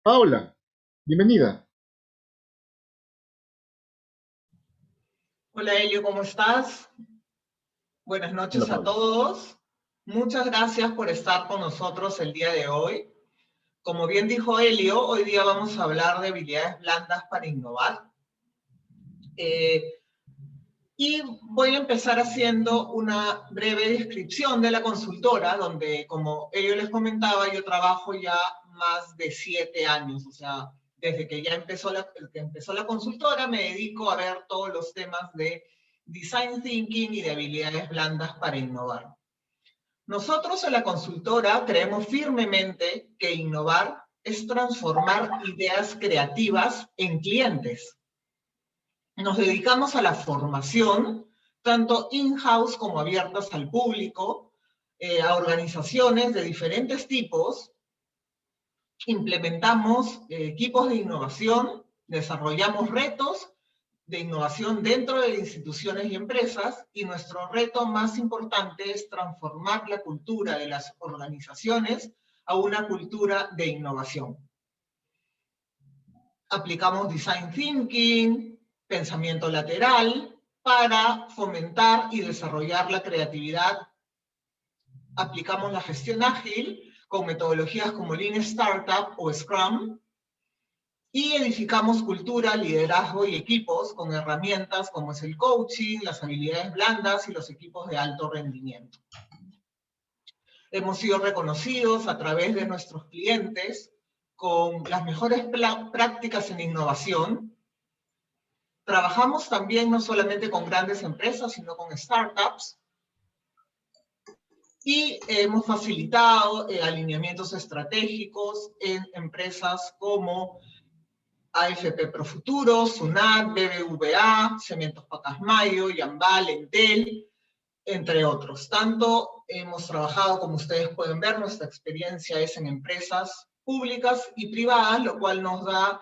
Paola, bienvenida. Hola Elio, ¿cómo estás? Buenas Hola, noches a Paola. todos. Muchas gracias por estar con nosotros el día de hoy. Como bien dijo Elio, hoy día vamos a hablar de habilidades blandas para innovar. Eh, y voy a empezar haciendo una breve descripción de la consultora, donde, como Elio les comentaba, yo trabajo ya más de 7 años. O sea, desde que ya empezó la consultora, me dedico a ver todos los temas de design thinking y de habilidades blandas para innovar. Nosotros en la consultora creemos firmemente que innovar es transformar ideas creativas en clientes. Nos dedicamos a la formación, tanto in-house como abiertas al público, a organizaciones de diferentes tipos. Implementamos equipos de innovación, desarrollamos retos de innovación dentro de instituciones y empresas, y nuestro reto más importante es transformar la cultura de las organizaciones a una cultura de innovación. Aplicamos design thinking, pensamiento lateral, para fomentar y desarrollar la creatividad. Aplicamos la gestión ágil con metodologías como Lean Startup o Scrum, y edificamos cultura, liderazgo y equipos con herramientas como es el coaching, las habilidades blandas y los equipos de alto rendimiento. Hemos sido reconocidos a través de nuestros clientes con las mejores prácticas en innovación. Trabajamos también no solamente con grandes empresas, sino con startups. Y hemos facilitado alineamientos estratégicos en empresas como AFP Profuturo, SUNAT, BBVA, Cementos Pacasmayo, Yambal, Entel, entre otros. Tanto hemos trabajado, como ustedes pueden ver, nuestra experiencia es en empresas públicas y privadas, lo cual nos da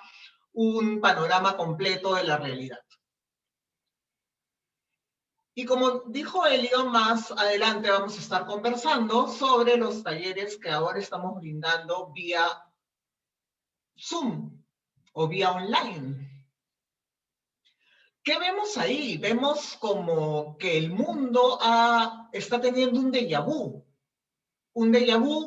un panorama completo de la realidad. Y como dijo Elio, más adelante vamos a estar conversando sobre los talleres que ahora estamos brindando vía Zoom o vía online. ¿Qué vemos ahí? Vemos como que el mundo está teniendo un déjà vu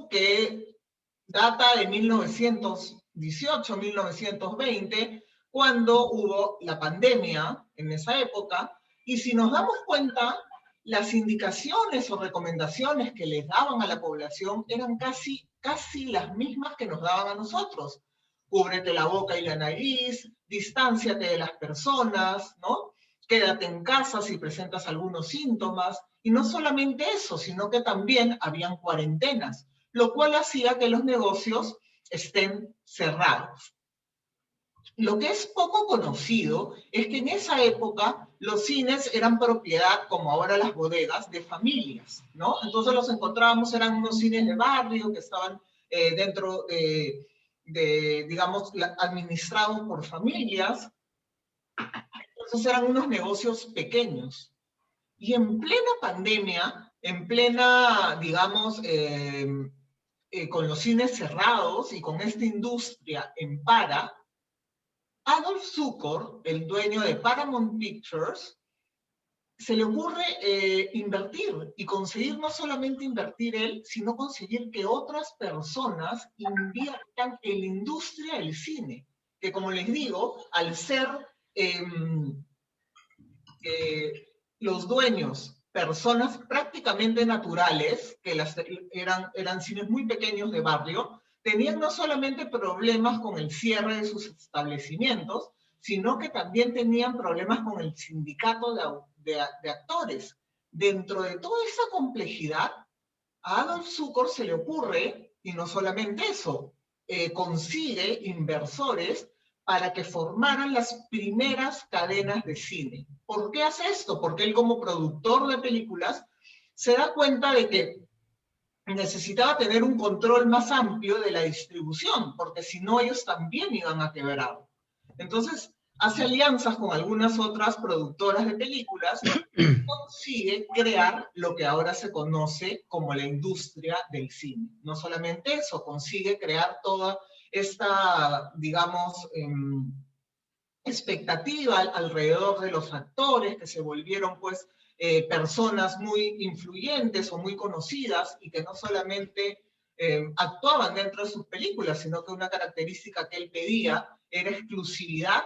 que data de 1918, 1920, cuando hubo la pandemia en esa época, y si nos damos cuenta, las indicaciones o recomendaciones que les daban a la población eran casi las mismas que nos daban a nosotros. Cúbrete la boca y la nariz, distánciate de las personas, ¿no? Quédate en casa si presentas algunos síntomas. Y no solamente eso, sino que también habían cuarentenas, lo cual hacía que los negocios estén cerrados. Lo que es poco conocido es que en esa época los cines eran propiedad, como ahora las bodegas, de familias, ¿no? Entonces los encontrábamos, eran unos cines de barrio que estaban dentro digamos, administrados por familias. Entonces eran unos negocios pequeños. Y en plena pandemia, en plena, digamos, con los cines cerrados y con esta industria en para, Adolf Zukor, el dueño de Paramount Pictures, se le ocurre invertir y conseguir no solamente invertir él, sino conseguir que otras personas inviertan en la industria del cine, que como les digo, al ser eh, los dueños, personas prácticamente naturales, que eran cines muy pequeños de barrio, tenían no solamente problemas con el cierre de sus establecimientos, sino que también tenían problemas con el sindicato de actores. Dentro de toda esa complejidad, a Adolf Zukor se le ocurre, y no solamente eso, consigue inversores para que formaran las primeras cadenas de cine. ¿Por qué hace esto? Porque él, como productor de películas, se da cuenta de que necesitaba tener un control más amplio de la distribución, porque si no ellos también iban a quebrar. Entonces hace alianzas con algunas otras productoras de películas y consigue crear lo que ahora se conoce como la industria del cine. No solamente eso, consigue crear toda esta, digamos, expectativa alrededor de los actores que se volvieron pues personas muy influyentes o muy conocidas y que no solamente actuaban dentro de sus películas, sino que una característica que él pedía era exclusividad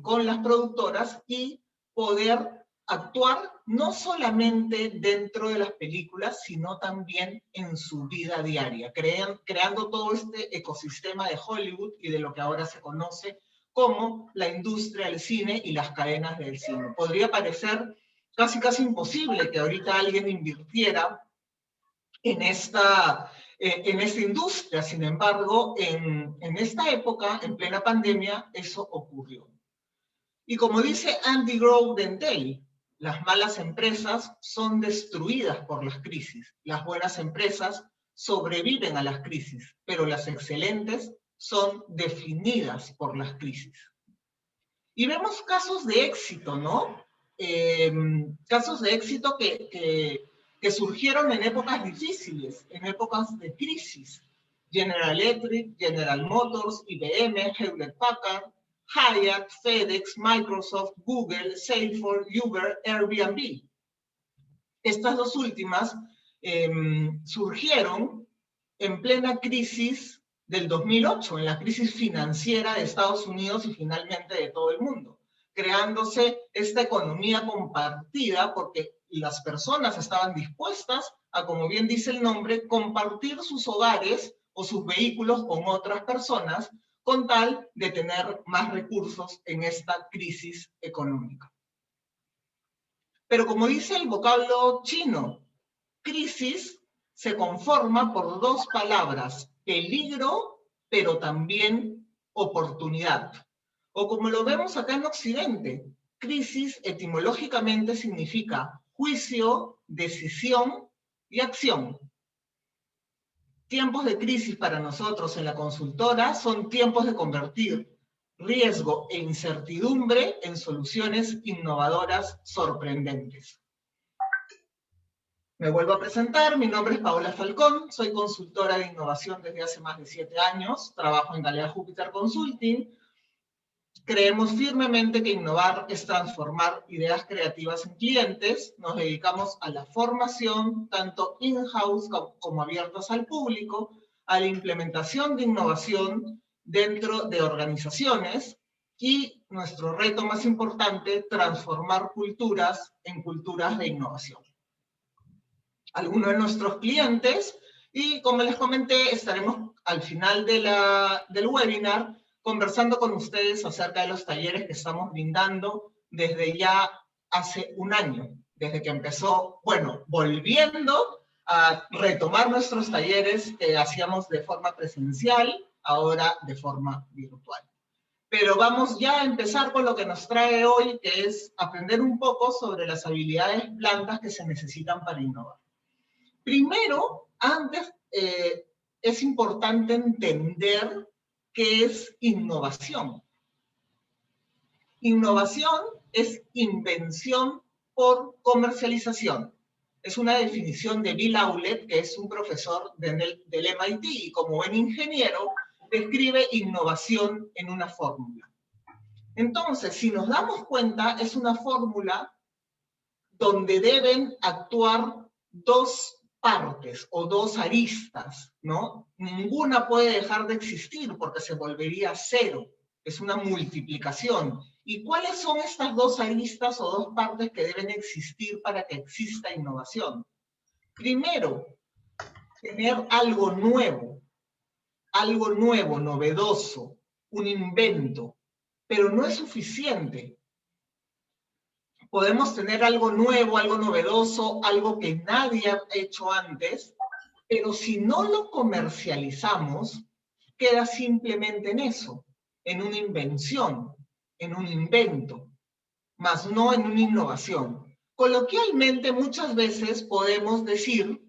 con las productoras y poder actuar no solamente dentro de las películas, sino también en su vida diaria, creando todo este ecosistema de Hollywood y de lo que ahora se conoce como la industria del cine y las cadenas del cine. Podría parecer casi imposible que ahorita alguien invirtiera en esta industria. Sin embargo, en esta época, en plena pandemia, eso ocurrió. Y como dice Andy Grove Dentale, las malas empresas son destruidas por las crisis. Las buenas empresas sobreviven a las crisis, pero las excelentes son definidas por las crisis. Y vemos casos de éxito, ¿no? Casos de éxito que surgieron en épocas difíciles, en épocas de crisis. General Electric, General Motors, IBM, Hewlett Packard, Hyatt, FedEx, Microsoft, Google, Salesforce, Uber, Airbnb. Estas dos últimas surgieron en plena crisis del 2008, en la crisis financiera de Estados Unidos y finalmente de todo el mundo, creándose esta economía compartida porque las personas estaban dispuestas a, como bien dice el nombre, compartir sus hogares o sus vehículos con otras personas con tal de tener más recursos en esta crisis económica. Pero como dice el vocablo chino, crisis se conforma por dos palabras, peligro, pero también oportunidad. O como lo vemos acá en Occidente, crisis etimológicamente significa juicio, decisión y acción. Tiempos de crisis para nosotros en la consultora son tiempos de convertir riesgo e incertidumbre en soluciones innovadoras sorprendentes. Me vuelvo a presentar, mi nombre es Paola Falcón, soy consultora de innovación desde hace más de 7 años, trabajo en Galea Júpiter Consulting. Creemos firmemente que innovar es transformar ideas creativas en clientes, nos dedicamos a la formación, tanto in-house como abiertas al público, a la implementación de innovación dentro de organizaciones y nuestro reto más importante, transformar culturas en culturas de innovación. Algunos de nuestros clientes y como les comenté, estaremos al final del webinar conversando con ustedes acerca de los talleres que estamos brindando desde ya hace un año, desde que empezó, bueno, volviendo a retomar nuestros talleres que hacíamos de forma presencial, ahora de forma virtual. Pero vamos ya a empezar con lo que nos trae hoy, que es aprender un poco sobre las habilidades blandas que se necesitan para innovar. Primero, antes, es importante entender qué es innovación. Innovación es invención por comercialización. Es una definición de Bill Aulet, que es un profesor del MIT, y como buen ingeniero, describe innovación en una fórmula. Entonces, si nos damos cuenta, es una fórmula donde deben actuar dos partes o dos aristas, ¿no? Ninguna puede dejar de existir porque se volvería cero. Es una multiplicación. ¿Y cuáles son estas dos aristas o dos partes que deben existir para que exista innovación? Primero, tener algo nuevo, novedoso, un invento, pero no es suficiente. Podemos tener algo nuevo, algo novedoso, algo que nadie ha hecho antes, pero si no lo comercializamos, queda simplemente en eso, en una invención, en un invento, más no en una innovación. Coloquialmente, muchas veces podemos decir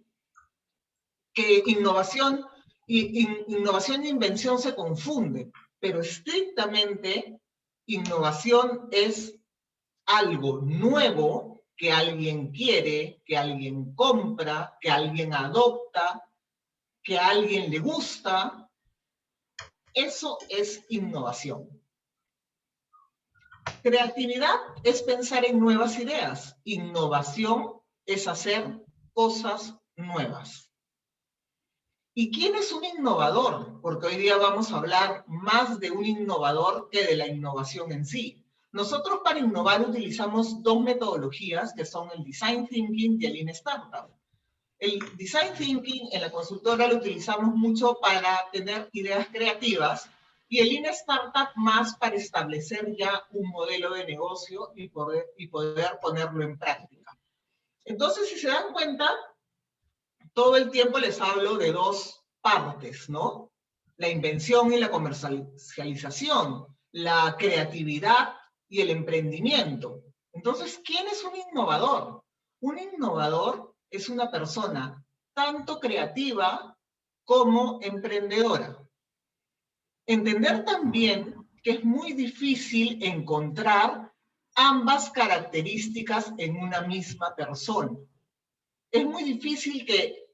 que innovación e invención se confunden, pero estrictamente innovación es algo nuevo que alguien quiere, que alguien compra, que alguien adopta, que a alguien le gusta, Eso es innovación. Creatividad es pensar en nuevas ideas. Innovación es hacer cosas nuevas. ¿Y quién es un innovador? Porque hoy día vamos a hablar más de un innovador que de la innovación en sí. Nosotros para innovar utilizamos dos metodologías que son el Design Thinking y el Lean Startup. El Design Thinking en la consultora lo utilizamos mucho para tener ideas creativas y el Lean Startup más para establecer ya un modelo de negocio y poder ponerlo en práctica. Entonces, si se dan cuenta, todo el tiempo les hablo de dos partes, ¿no? La invención y la comercialización, la creatividad y el emprendimiento. Entonces, ¿quién es un innovador? Un innovador es una persona tanto creativa como emprendedora. Entender también que es muy difícil encontrar ambas características en una misma persona. Es muy difícil que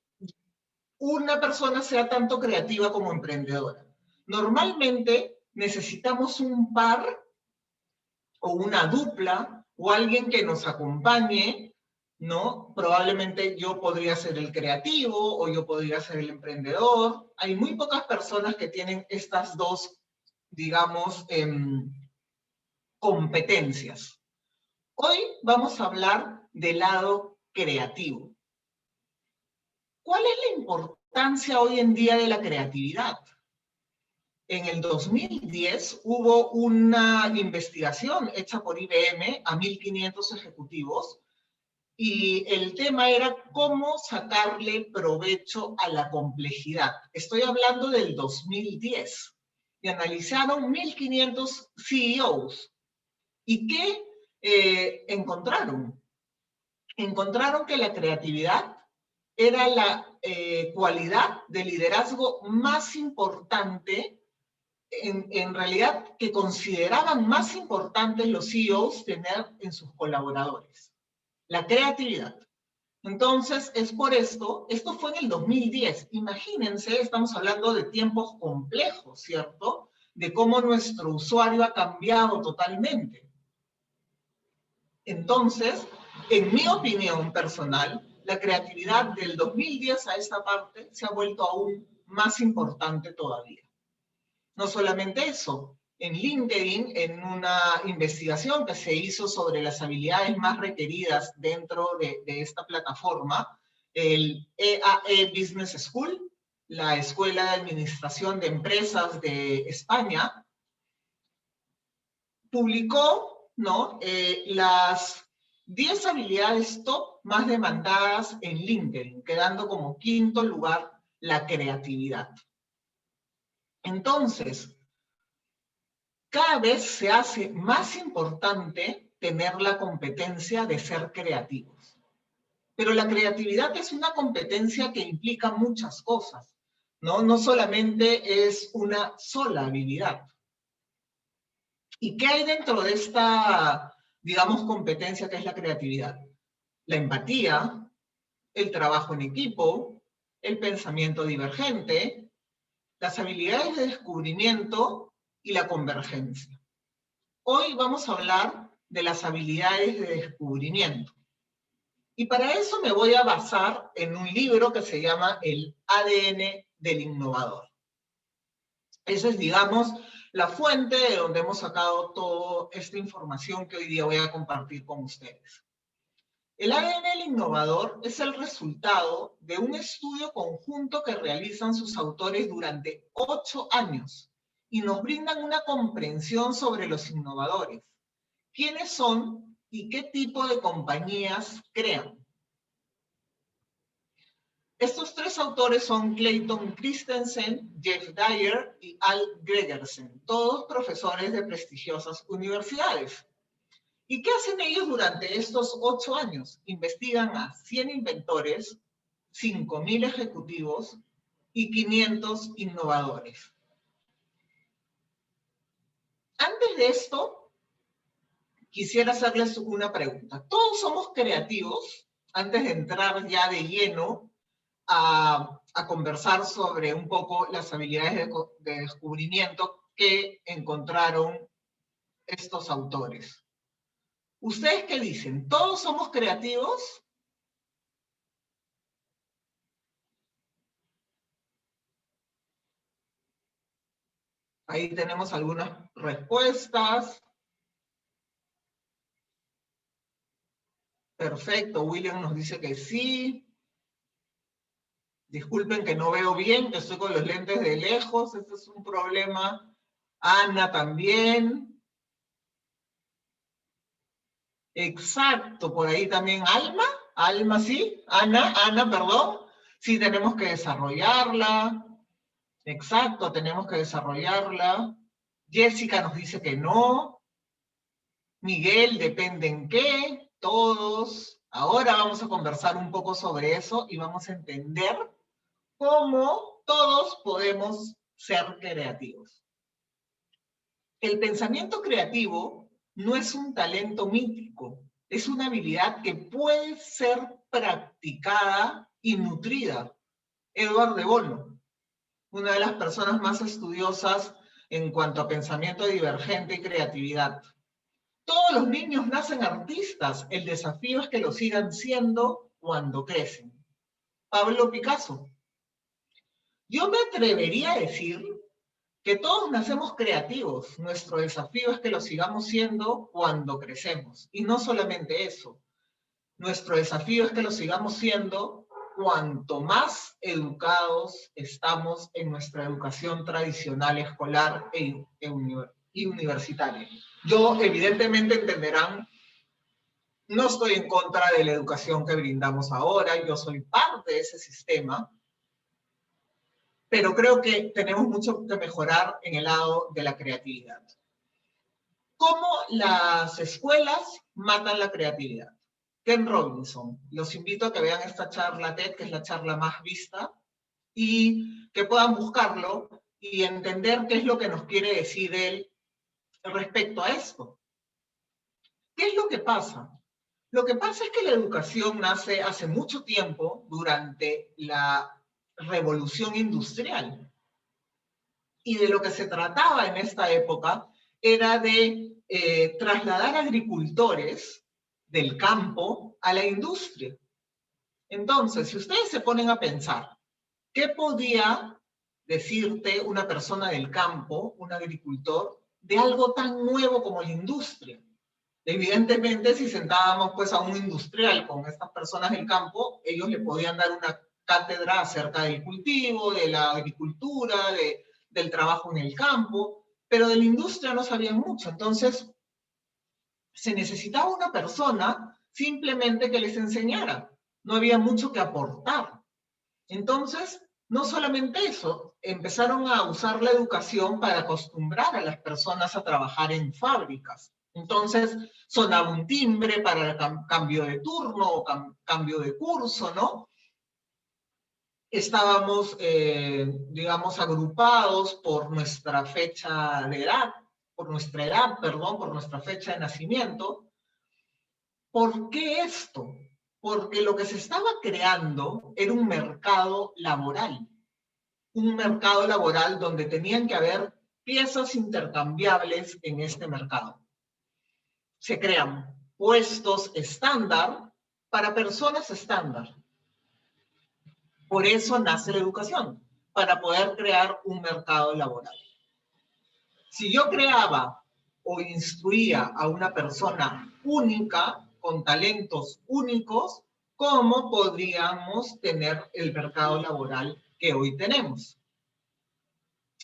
una persona sea tanto creativa como emprendedora. Normalmente necesitamos un par o una dupla o alguien que nos acompañe, ¿no? Probablemente yo podría ser el creativo o yo podría ser el emprendedor. Hay muy pocas personas que tienen estas dos, digamos, competencias. Hoy vamos a hablar del lado creativo. ¿Cuál es la importancia hoy en día de la creatividad? En el 2010 hubo una investigación hecha por IBM a 1.500 ejecutivos y el tema era cómo sacarle provecho a la complejidad. Estoy hablando del 2010. Y analizaron 1.500 CEOs. ¿Y qué encontraron? Encontraron que la creatividad era la cualidad de liderazgo más importante en realidad que consideraban más importantes los CEOs tener en sus colaboradores. La creatividad. Entonces, es por esto fue en el 2010. Imagínense, estamos hablando de tiempos complejos, ¿cierto? De cómo nuestro usuario ha cambiado totalmente. Entonces, en mi opinión personal, la creatividad del 2010 a esta parte se ha vuelto aún más importante todavía. No solamente eso, en LinkedIn, en una investigación que se hizo sobre las habilidades más requeridas dentro de esta plataforma, el EAE Business School, la Escuela de Administración de Empresas de España, publicó, ¿no? Las 10 habilidades top más demandadas en LinkedIn, quedando como quinto lugar la creatividad. Entonces, cada vez se hace más importante tener la competencia de ser creativos. Pero la creatividad es una competencia que implica muchas cosas, ¿no? No solamente es una sola habilidad. ¿Y qué hay dentro de esta, digamos, competencia que es la creatividad? La empatía, el trabajo en equipo, el pensamiento divergente, las habilidades de descubrimiento y la convergencia. Hoy vamos a hablar de las habilidades de descubrimiento. Y para eso me voy a basar en un libro que se llama El ADN del innovador. Esa es, digamos, la fuente de donde hemos sacado toda esta información que hoy día voy a compartir con ustedes. El ADN del innovador es el resultado de un estudio conjunto que realizan sus autores durante 8 años y nos brindan una comprensión sobre los innovadores, quiénes son y qué tipo de compañías crean. Estos tres autores son Clayton Christensen, Jeff Dyer y Al Gregersen, todos profesores de prestigiosas universidades. ¿Y qué hacen ellos durante estos 8 años? Investigan a 100 inventores, 5.000 ejecutivos y 500 innovadores. Antes de esto, quisiera hacerles una pregunta. ¿Todos somos creativos? Antes de entrar ya de lleno a a conversar sobre un poco las habilidades de descubrimiento que encontraron estos autores. ¿Ustedes qué dicen? ¿Todos somos creativos? Ahí tenemos algunas respuestas. Perfecto, William nos dice que sí. Disculpen que no veo bien, que estoy con los lentes de lejos, este es un problema. Ana también. Exacto, por ahí también Alma. Alma, sí. Ana, perdón. Sí, tenemos que desarrollarla. Exacto, tenemos que desarrollarla. Jessica nos dice que no. Miguel, depende en qué. Todos. Ahora vamos a conversar un poco sobre eso y vamos a entender cómo todos podemos ser creativos. El pensamiento creativo no es un talento mítico, es una habilidad que puede ser practicada y nutrida. Edward de Bono, una de las personas más estudiosas en cuanto a pensamiento divergente y creatividad. Todos los niños nacen artistas, el desafío es que lo sigan siendo cuando crecen. Pablo Picasso. Yo me atrevería a decir que todos nacemos creativos. Nuestro desafío es que lo sigamos siendo cuando crecemos. Y no solamente eso. Nuestro desafío es que lo sigamos siendo cuanto más educados estamos en nuestra educación tradicional, escolar y universitaria. Yo, evidentemente, entenderán, no estoy en contra de la educación que brindamos ahora, yo soy parte de ese sistema, pero creo que tenemos mucho que mejorar en el lado de la creatividad. ¿Cómo las escuelas matan la creatividad? Ken Robinson. Los invito a que vean esta charla TED, que es la charla más vista, y que puedan buscarlo y entender qué es lo que nos quiere decir él respecto a esto. ¿Qué es lo que pasa? Lo que pasa es que la educación nace hace mucho tiempo, durante la revolución industrial. Y de lo que se trataba en esta época era de trasladar agricultores del campo a la industria. Entonces, si ustedes se ponen a pensar, ¿qué podía decirte una persona del campo, un agricultor, de algo tan nuevo como la industria? Evidentemente, si sentábamos pues a un industrial con estas personas del campo, ellos le podían dar una cátedra acerca del cultivo, de la agricultura, del trabajo en el campo, pero de la industria no sabían mucho. Entonces, se necesitaba una persona simplemente que les enseñara. No había mucho que aportar. Entonces, no solamente eso, empezaron a usar la educación para acostumbrar a las personas a trabajar en fábricas. Entonces, sonaba un timbre para el cambio de turno o cambio de curso, ¿no? Estábamos, digamos, agrupados por nuestra fecha de edad, por nuestra edad, perdón, por nuestra fecha de nacimiento. ¿Por qué esto? Porque lo que se estaba creando era un mercado laboral donde tenían que haber piezas intercambiables en este mercado. Se crean puestos estándar para personas estándar. Por eso nace la educación, para poder crear un mercado laboral. Si yo creaba o instruía a una persona única, con talentos únicos, ¿cómo podríamos tener el mercado laboral que hoy tenemos?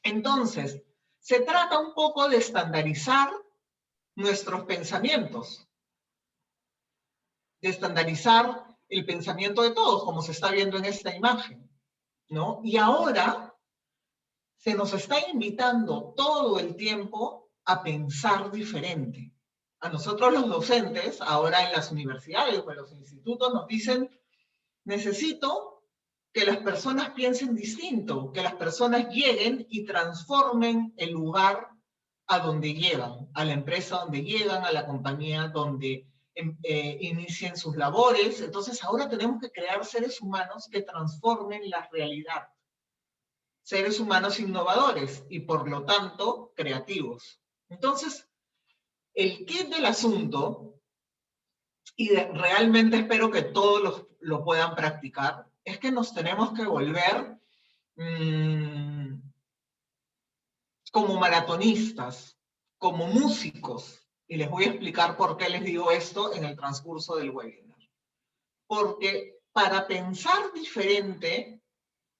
Entonces, se trata un poco de estandarizar nuestros pensamientos, de estandarizar el pensamiento de todos, como se está viendo en esta imagen, ¿no? Y ahora se nos está invitando todo el tiempo a pensar diferente. A nosotros los docentes, ahora en las universidades o en los institutos, nos dicen, necesito que las personas piensen distinto, que las personas lleguen y transformen el lugar a donde llegan, a la empresa donde llegan, a la compañía donde inicien sus labores. Entonces ahora tenemos que crear seres humanos que transformen la realidad. Seres humanos innovadores y por lo tanto creativos. Entonces, el kit del asunto, y realmente espero que todos lo puedan practicar, es que nos tenemos que volver como maratonistas, como músicos. Y les voy a explicar por qué les digo esto en el transcurso del webinar. Porque para pensar diferente,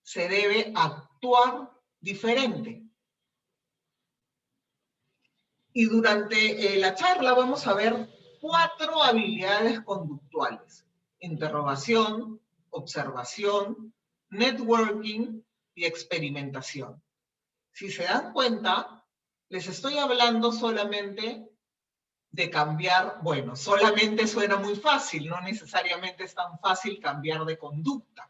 se debe actuar diferente. Y durante la charla vamos a ver 4 habilidades conductuales: interrogación, observación, networking y experimentación. Si se dan cuenta, les estoy hablando solamente de cambiar, bueno, solamente suena muy fácil, no necesariamente es tan fácil cambiar de conducta.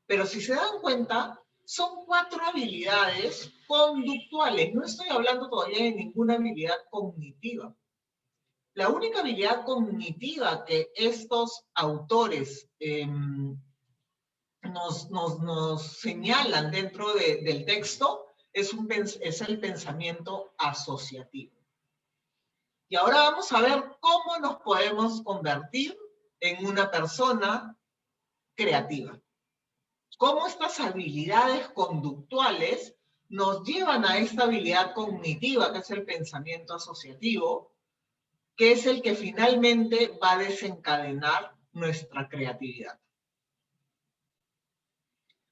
Pero si se dan cuenta, son 4 habilidades conductuales. No estoy hablando todavía de ninguna habilidad cognitiva. La única habilidad cognitiva que estos autores nos señalan dentro del texto es el pensamiento asociativo. Y ahora vamos a ver cómo nos podemos convertir en una persona creativa. Cómo estas habilidades conductuales nos llevan a esta habilidad cognitiva, que es el pensamiento asociativo, que es el que finalmente va a desencadenar nuestra creatividad.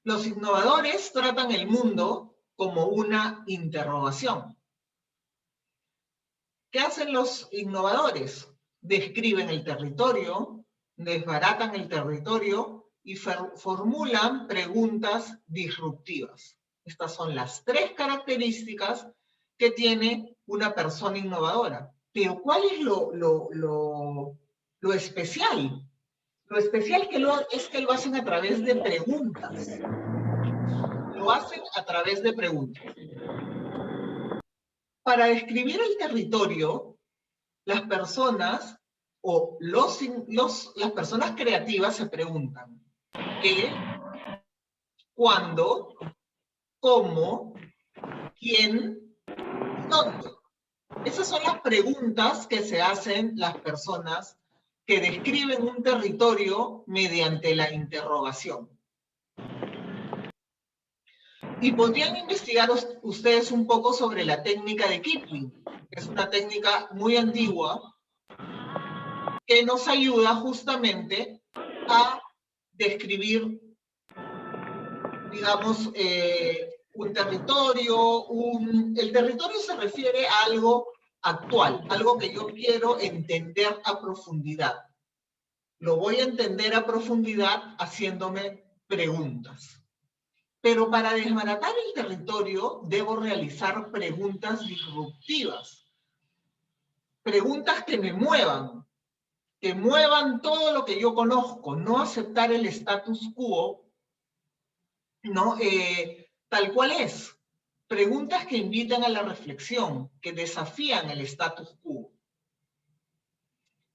Los innovadores tratan el mundo como una interrogación. ¿Qué hacen los innovadores? Describen el territorio, desbaratan el territorio y formulan preguntas disruptivas. Estas son las 3 características que tiene una persona innovadora. Pero ¿cuál es lo especial? Lo especial es que lo hacen a través de preguntas. Lo hacen a través de preguntas. Para describir el territorio, las personas o las personas creativas se preguntan qué, cuándo, cómo, quién, dónde. Esas son las preguntas que se hacen las personas que describen un territorio mediante la interrogación. Y podrían investigar ustedes un poco sobre la técnica de Kipling, que es una técnica muy antigua que nos ayuda justamente a describir, digamos, un territorio. El territorio se refiere a algo actual, algo que yo quiero entender a profundidad. Lo voy a entender a profundidad haciéndome preguntas. Pero para desbaratar el territorio debo realizar preguntas disruptivas. Preguntas que me muevan, que muevan todo lo que yo conozco, no aceptar el status quo, ¿no? Tal cual es. Preguntas que invitan a la reflexión, que desafían el status quo.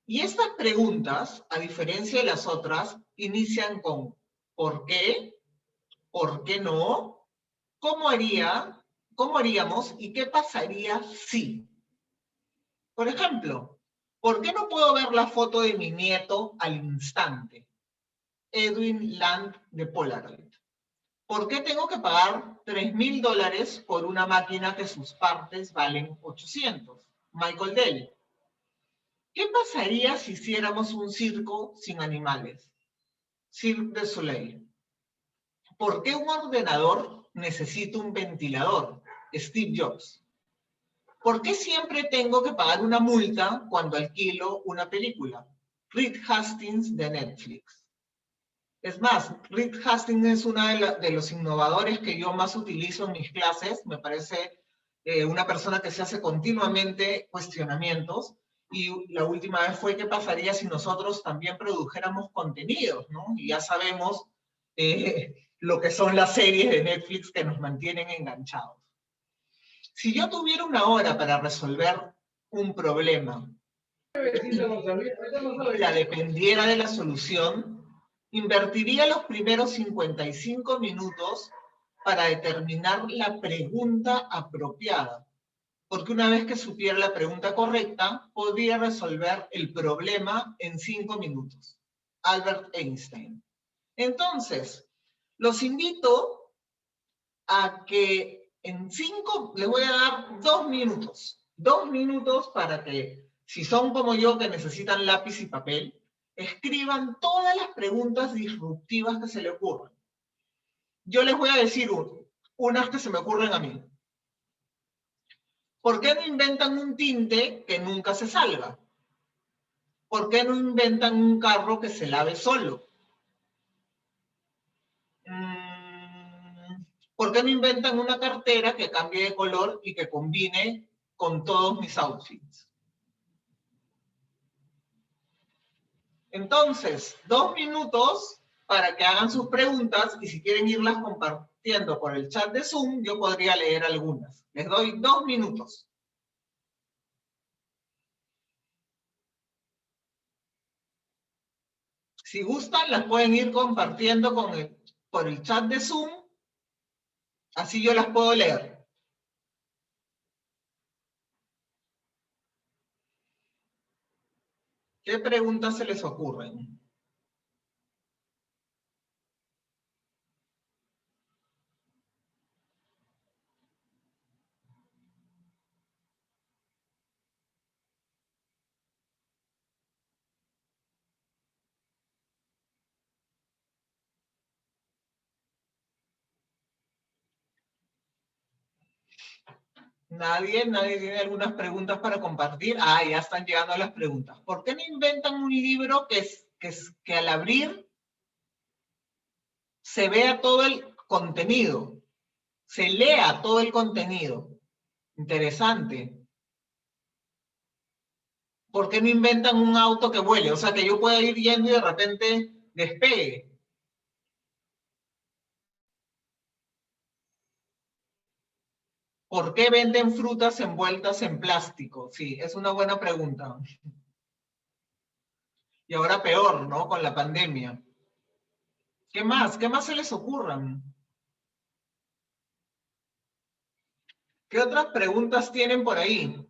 Y estas preguntas, a diferencia de las otras, inician con ¿por qué? ¿Por qué no? ¿Cómo haríamos y qué pasaría si? Por ejemplo, ¿por qué no puedo ver la foto de mi nieto al instante? Edwin Land de Polaroid. ¿Por qué tengo que pagar $3,000 por una máquina que sus partes valen 800? Michael Dell. ¿Qué pasaría si hiciéramos un circo sin animales? Cirque du Soleil. ¿Por qué un ordenador necesita un ventilador? Steve Jobs. ¿Por qué siempre tengo que pagar una multa cuando alquilo una película? Reed Hastings de Netflix. Es más, Reed Hastings es uno de los innovadores que yo más utilizo en mis clases. Me parece una persona que se hace continuamente cuestionamientos. Y la última vez fue qué pasaría si nosotros también produjéramos contenidos, ¿no? Y ya sabemos lo que son las series de Netflix que nos mantienen enganchados. Si yo tuviera una hora para resolver un problema, vida dependiera de la solución, invertiría los primeros 55 minutos para determinar la pregunta apropiada, porque una vez que supiera la pregunta correcta, podría resolver el problema en 5 minutos. Albert Einstein. Entonces, los invito a que en 5, les voy a dar 2 minutos. 2 minutos para que, si son como yo que necesitan lápiz y papel, escriban todas las preguntas disruptivas que se le ocurran. Yo les voy a decir unas que se me ocurren a mí. ¿Por qué no inventan un tinte que nunca se salga? ¿Por qué no inventan un carro que se lave solo? ¿Por qué no inventan una cartera que cambie de color y que combine con todos mis outfits? Entonces, 2 minutos para que hagan sus preguntas y si quieren irlas compartiendo por el chat de Zoom, yo podría leer algunas. Les doy 2 minutos. Si gustan, las pueden ir compartiendo por el chat de Zoom, así yo las puedo leer. ¿Qué preguntas se les ocurren? ¿Nadie tiene algunas preguntas para compartir? Ah, ya están llegando las preguntas. ¿Por qué no inventan un libro que al abrir se vea todo el contenido? Se lea todo el contenido. Interesante. ¿Por qué no inventan un auto que vuele? O sea, que yo pueda ir yendo y de repente despegue. ¿Por qué venden frutas envueltas en plástico? Sí, es una buena pregunta. Y ahora peor, ¿no? Con la pandemia. ¿Qué más? ¿Qué más se les ocurran? ¿Qué otras preguntas tienen por ahí?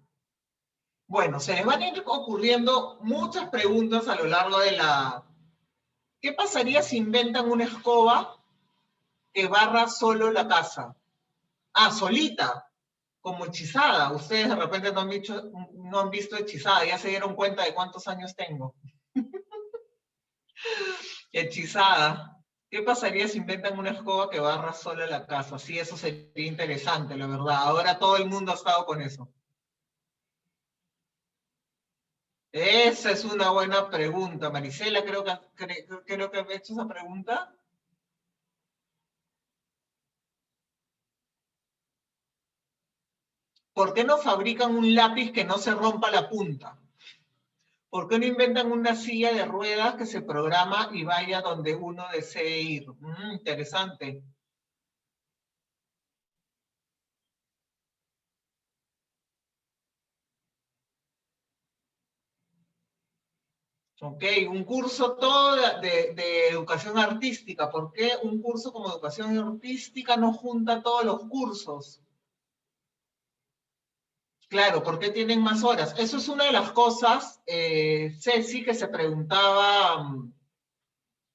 Bueno, se les van a ir ocurriendo muchas preguntas a lo largo de la... ¿Qué pasaría si inventan una escoba que barra solo la casa? Ah, solita, como Hechizada. Ustedes de repente no han visto Hechizada, ya se dieron cuenta de cuántos años tengo. Hechizada. ¿Qué pasaría si inventan una escoba que barra sola la casa? Sí, eso sería interesante, la verdad. Ahora todo el mundo ha estado con eso. Esa es una buena pregunta. Marisela, creo que ha hecho esa pregunta. ¿Por qué no fabrican un lápiz que no se rompa la punta? ¿Por qué no inventan una silla de ruedas que se programa y vaya donde uno desee ir? Interesante. Ok, un curso todo de educación artística. ¿Por qué un curso como educación artística no junta todos los cursos? Claro, ¿por qué tienen más horas? Eso es una de las cosas, Ceci, que se preguntaba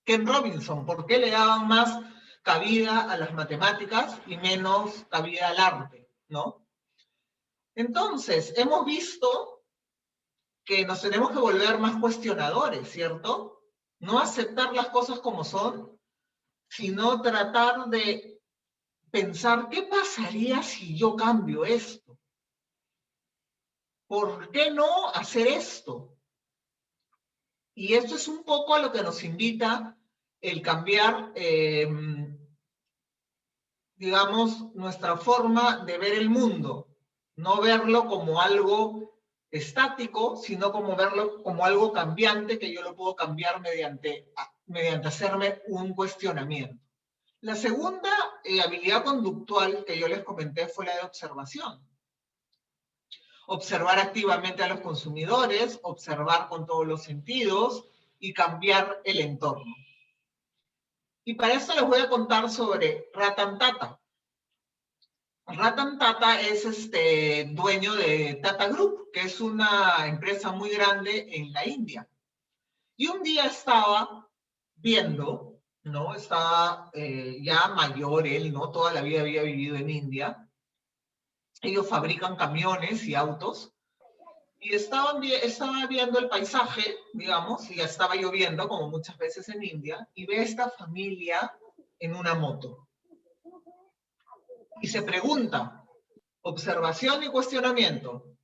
Ken Robinson, ¿por qué le daban más cabida a las matemáticas y menos cabida al arte? ¿No? Entonces, hemos visto que nos tenemos que volver más cuestionadores, ¿cierto? No aceptar las cosas como son, sino tratar de pensar, ¿qué pasaría si yo cambio esto? ¿Por qué no hacer esto? Y esto es un poco a lo que nos invita el cambiar, digamos, nuestra forma de ver el mundo. No verlo como algo estático, sino como verlo como algo cambiante que yo lo puedo cambiar mediante hacerme un cuestionamiento. La segunda habilidad conductual que yo les comenté fue la de observación. observar activamente a los consumidores, observar con todos los sentidos y cambiar el entorno. Y para esto les voy a contar sobre Ratan Tata. Ratan Tata es dueño de Tata Group, que es una empresa muy grande en la India. Y un día estaba viendo, ¿no? Estaba ya mayor él, ¿no? Toda la vida había vivido en India. Ellos fabrican camiones y autos. Y estaba viendo el paisaje, digamos, y ya estaba lloviendo, como muchas veces en India, y ve a esta familia en una moto. Y se pregunta, observación y cuestionamiento,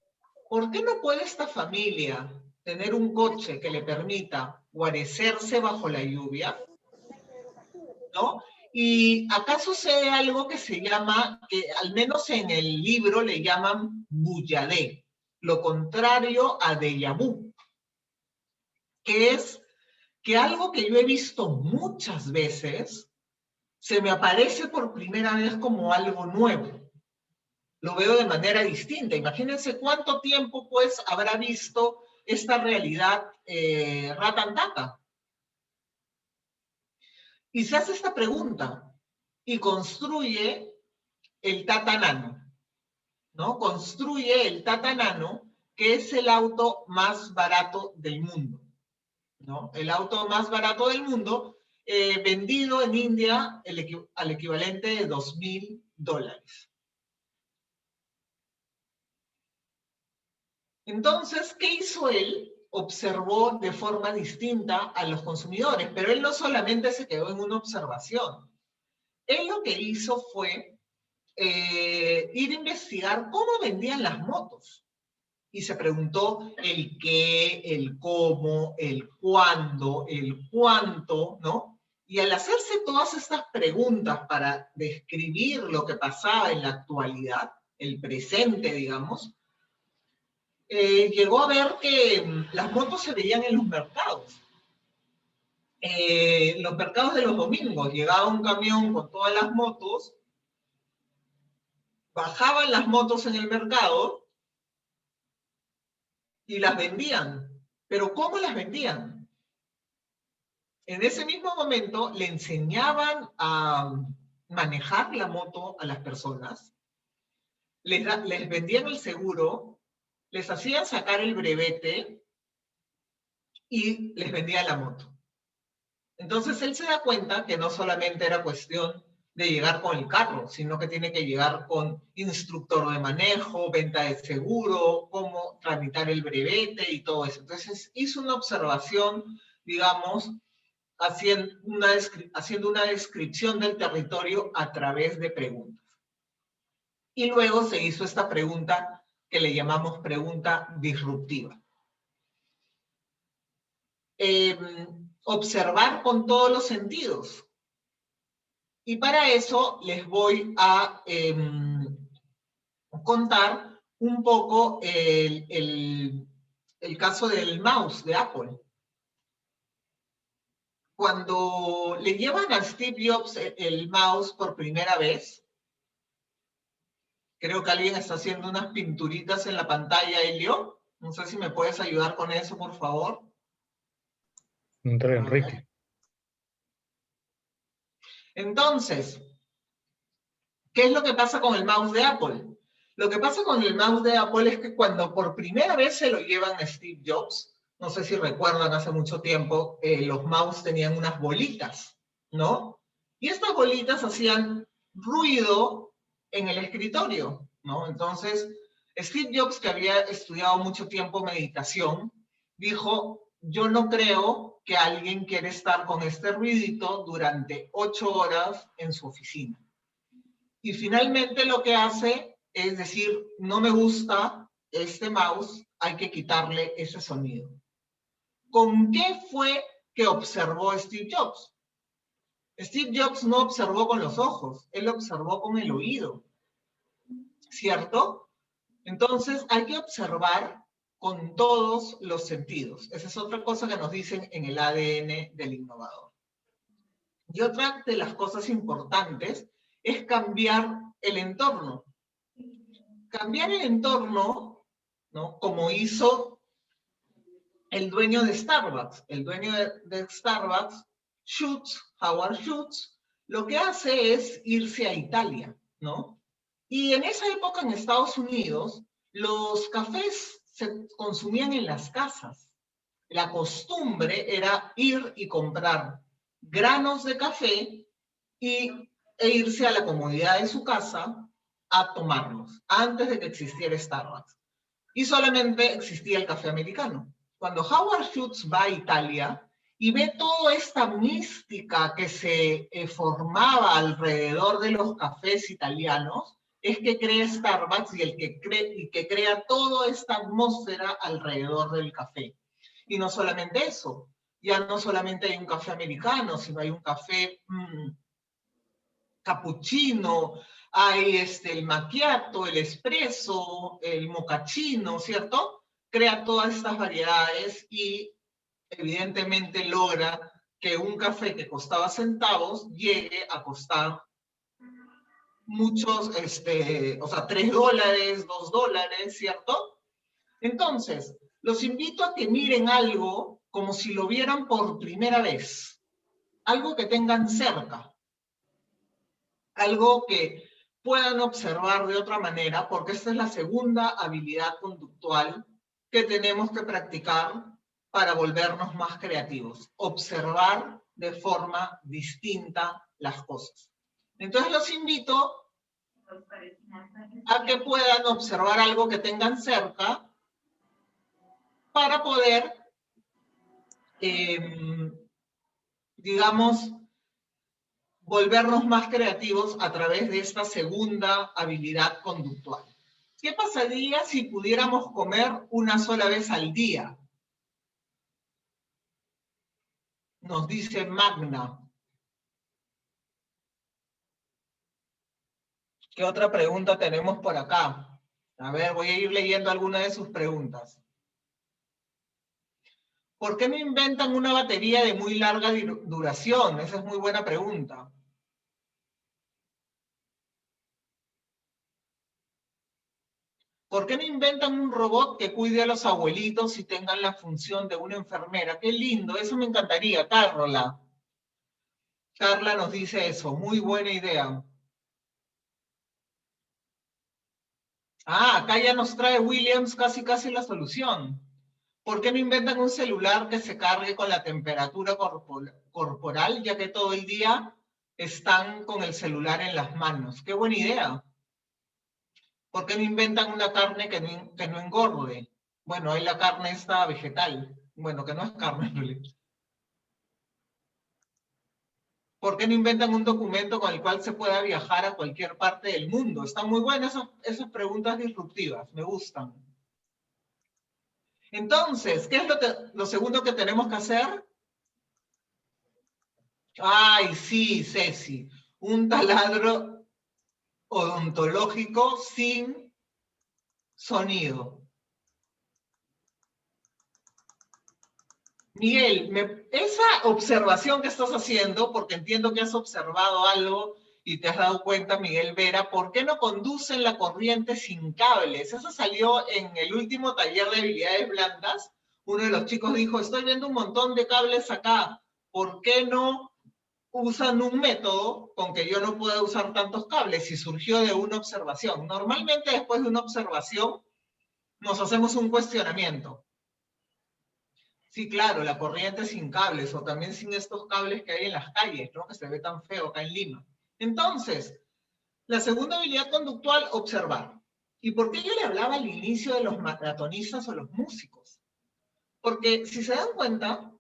¿por qué no puede esta familia tener un coche que le permita guarecerse bajo la lluvia? ¿No? Y acá sucede algo que se llama, que al menos en el libro le llaman buyadé, lo contrario a déjà vu, que es que algo que yo he visto muchas veces se me aparece por primera vez como algo nuevo. Lo veo de manera distinta. Imagínense cuánto tiempo pues habrá visto esta realidad Ratan Tata. Y se hace esta pregunta y construye el Tata Nano, ¿no? Construye el Tata Nano, que es el auto más barato del mundo, ¿no? El auto más barato del mundo, vendido en India al equivalente de $2,000. Entonces, ¿qué hizo él? Observó de forma distinta a los consumidores, pero él no solamente se quedó en una observación. Él lo que hizo fue ir a investigar cómo vendían las motos. Y se preguntó el qué, el cómo, el cuándo, el cuánto, ¿no? Y al hacerse todas estas preguntas para describir lo que pasaba en la actualidad, el presente, digamos, llegó a ver que las motos se veían en los mercados. Los mercados de los domingos, llegaba un camión con todas las motos, bajaban las motos en el mercado y las vendían. ¿Pero cómo las vendían? En ese mismo momento le enseñaban a manejar la moto a las personas, les vendían el seguro, les hacían sacar el brevete y les vendían la moto. Entonces él se da cuenta que no solamente era cuestión de llegar con el carro, sino que tiene que llegar con instructor de manejo, venta de seguro, cómo tramitar el brevete y todo eso. Entonces hizo una observación, digamos, haciendo una descripción del territorio a través de preguntas. Y luego se hizo esta pregunta que le llamamos pregunta disruptiva. Observar con todos los sentidos. Y para eso les voy a contar un poco el caso del mouse de Apple. Cuando le llevan a Steve Jobs el mouse por primera vez, creo que alguien está haciendo unas pinturitas en la pantalla, Elio. No sé si me puedes ayudar con eso, por favor. Enrique. Entonces, ¿qué es lo que pasa con el mouse de Apple? Lo que pasa con el mouse de Apple es que cuando por primera vez se lo llevan a Steve Jobs, no sé si recuerdan hace mucho tiempo, los mouse tenían unas bolitas, ¿no? Y estas bolitas hacían ruido en el escritorio, ¿no? Entonces, Steve Jobs, que había estudiado mucho tiempo meditación, dijo, yo no creo que alguien quiera estar con este ruidito durante 8 horas en su oficina. Y finalmente lo que hace es decir, no me gusta este mouse, hay que quitarle ese sonido. ¿Con qué fue que observó Steve Jobs? Steve Jobs no observó con los ojos, él observó con el oído, ¿cierto? Entonces hay que observar con todos los sentidos. Esa es otra cosa que nos dicen en el ADN del innovador. Y otra de las cosas importantes es cambiar el entorno. Cambiar el entorno ¿no? Como hizo el dueño de Starbucks. El dueño de Starbucks, Howard Schultz, lo que hace es irse a Italia, ¿no? Y en esa época en Estados Unidos, los cafés se consumían en las casas. La costumbre era ir y comprar granos de café e irse a la comodidad de su casa a tomarlos, antes de que existiera Starbucks. Y solamente existía el café americano. Cuando Howard Schultz va a Italia y ve toda esta mística que se formaba alrededor de los cafés italianos, es que crea Starbucks y que crea toda esta atmósfera alrededor del café. Y no solamente eso, ya no solamente hay un café americano, sino hay un café cappuccino, hay el macchiato, el espresso, el mochaccino, ¿cierto? Crea todas estas variedades y evidentemente logra que un café que costaba centavos llegue a costar muchos, o sea, $3, $2, ¿cierto? Entonces, los invito a que miren algo como si lo vieran por primera vez, algo que tengan cerca, algo que puedan observar de otra manera, porque esta es la segunda habilidad conductual que tenemos que practicar para volvernos más creativos. Observar de forma distinta las cosas. Entonces los invito a que puedan observar algo que tengan cerca para poder, digamos, volvernos más creativos a través de esta segunda habilidad conductual. ¿Qué pasaría si pudiéramos comer una sola vez al día? Nos dice Magna. ¿Qué otra pregunta tenemos por acá? A ver, voy a ir leyendo algunas de sus preguntas. ¿Por qué no inventan una batería de muy larga duración? Esa es muy buena pregunta. ¿Por qué no inventan un robot que cuide a los abuelitos y tengan la función de una enfermera? Qué lindo, eso me encantaría, Carla. Carla nos dice eso, muy buena idea. Ah, acá ya nos trae Williams casi la solución. ¿Por qué no inventan un celular que se cargue con la temperatura corporal, ya que todo el día están con el celular en las manos? Qué buena idea. ¿Por qué no inventan una carne que no engorde? Bueno, hay la carne esta vegetal. Bueno, que no es carne, no le... ¿Por qué no inventan un documento con el cual se pueda viajar a cualquier parte del mundo? Están muy buenas esas preguntas disruptivas, me gustan. Entonces, ¿qué es lo segundo que tenemos que hacer? Ay, sí, Ceci, un taladro odontológico sin sonido. Miguel, esa observación que estás haciendo, porque entiendo que has observado algo y te has dado cuenta, Miguel Vera, ¿por qué no conducen la corriente sin cables? Eso salió en el último taller de habilidades blandas. Uno de los chicos dijo, estoy viendo un montón de cables acá, ¿por qué no usan un método con que yo no pueda usar tantos cables? Y surgió de una observación. Normalmente después de una observación nos hacemos un cuestionamiento. Sí, claro, la corriente sin cables o también sin estos cables que hay en las calles, ¿no? Que se ve tan feo acá en Lima. Entonces, la segunda habilidad conductual, observar. ¿Y por qué yo le hablaba al inicio de los maratonistas o los músicos? Porque si se dan cuenta,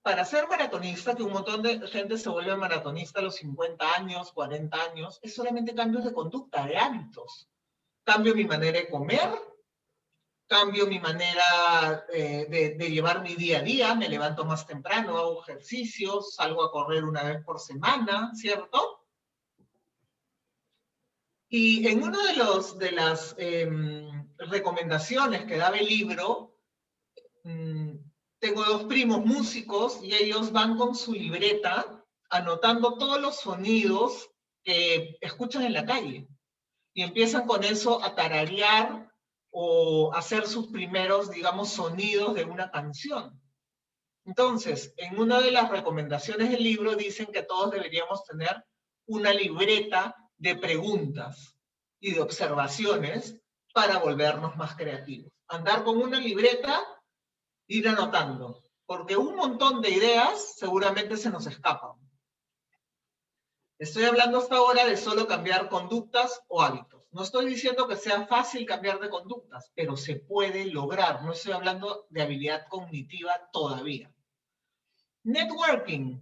para ser maratonista, que un montón de gente se vuelve maratonista a los 50 años, 40 años, es solamente cambios de conducta, de hábitos. Cambio mi manera de comer, cambio mi manera de llevar mi día a día, me levanto más temprano, hago ejercicios, salgo a correr una vez por semana, ¿cierto? Y en una de las recomendaciones que daba el libro, tengo dos primos músicos y ellos van con su libreta anotando todos los sonidos que escuchan en la calle. Y empiezan con eso a tararear o o hacer sus primeros, digamos, sonidos de una canción. Entonces, en una de las recomendaciones del libro dicen que todos deberíamos tener una libreta de preguntas y de observaciones para volvernos más creativos. Andar con una libreta, ir anotando, porque un montón de ideas seguramente se nos escapan. Estoy hablando hasta ahora de solo cambiar conductas o hábitos. No estoy diciendo que sea fácil cambiar de conductas, pero se puede lograr. No estoy hablando de habilidad cognitiva todavía. Networking.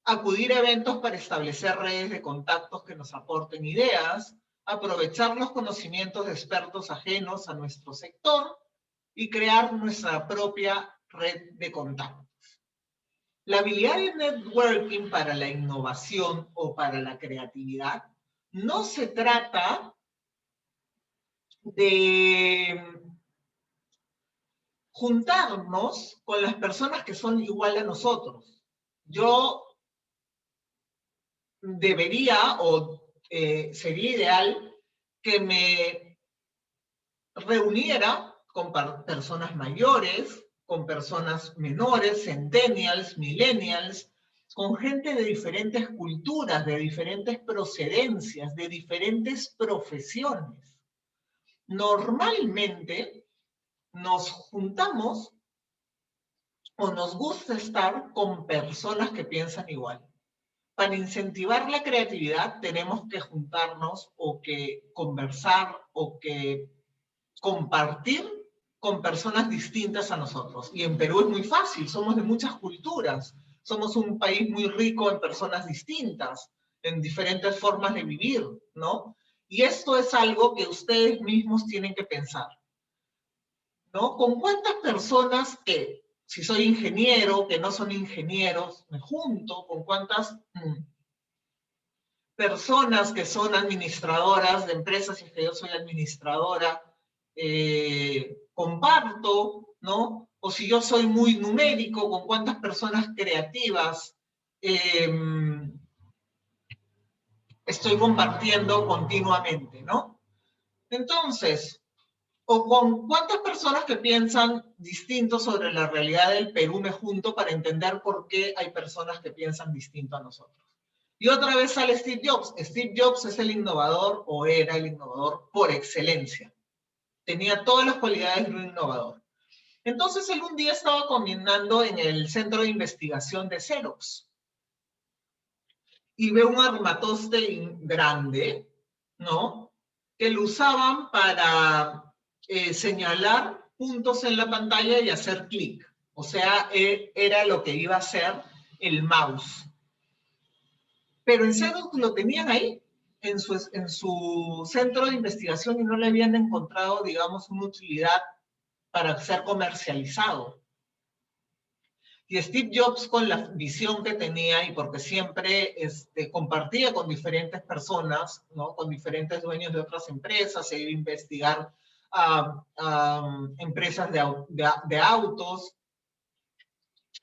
Acudir a eventos para establecer redes de contactos que nos aporten ideas, aprovechar los conocimientos de expertos ajenos a nuestro sector y crear nuestra propia red de contactos. La habilidad de networking para la innovación o para la creatividad no se trata de juntarnos con las personas que son igual a nosotros. Yo debería o sería ideal que me reuniera con personas mayores, con personas menores, centennials, millennials, con gente de diferentes culturas, de diferentes procedencias, de diferentes profesiones. Normalmente nos juntamos o nos gusta estar con personas que piensan igual. Para incentivar la creatividad tenemos que juntarnos o que conversar o que compartir con personas distintas a nosotros. Y en Perú es muy fácil, somos de muchas culturas, somos un país muy rico en personas distintas, en diferentes formas de vivir, ¿no? Y esto es algo que ustedes mismos tienen que pensar, ¿no? ¿Con cuántas personas que, si soy ingeniero, que no son ingenieros, me junto? ¿Con cuántas personas que son administradoras de empresas, y que yo soy administradora, comparto, ¿no? O si yo soy muy numérico, con cuántas personas creativas estoy compartiendo continuamente, ¿no? Entonces, o con cuántas personas que piensan distinto sobre la realidad del Perú me junto para entender por qué hay personas que piensan distinto a nosotros. Y otra vez sale Steve Jobs. Steve Jobs es el innovador o era el innovador por excelencia. Tenía todas las cualidades de un innovador. Entonces él un día estaba caminando en el centro de investigación de Xerox y ve un armatoste grande, ¿no? Que lo usaban para señalar puntos en la pantalla y hacer clic. O sea, era lo que iba a ser el mouse. Pero en Xerox lo tenían ahí, en su centro de investigación, y no le habían encontrado, digamos, una utilidad para ser comercializado. Y Steve Jobs, con la visión que tenía y porque siempre compartía con diferentes personas, ¿no? Con diferentes dueños de otras empresas, se iba a investigar empresas de autos,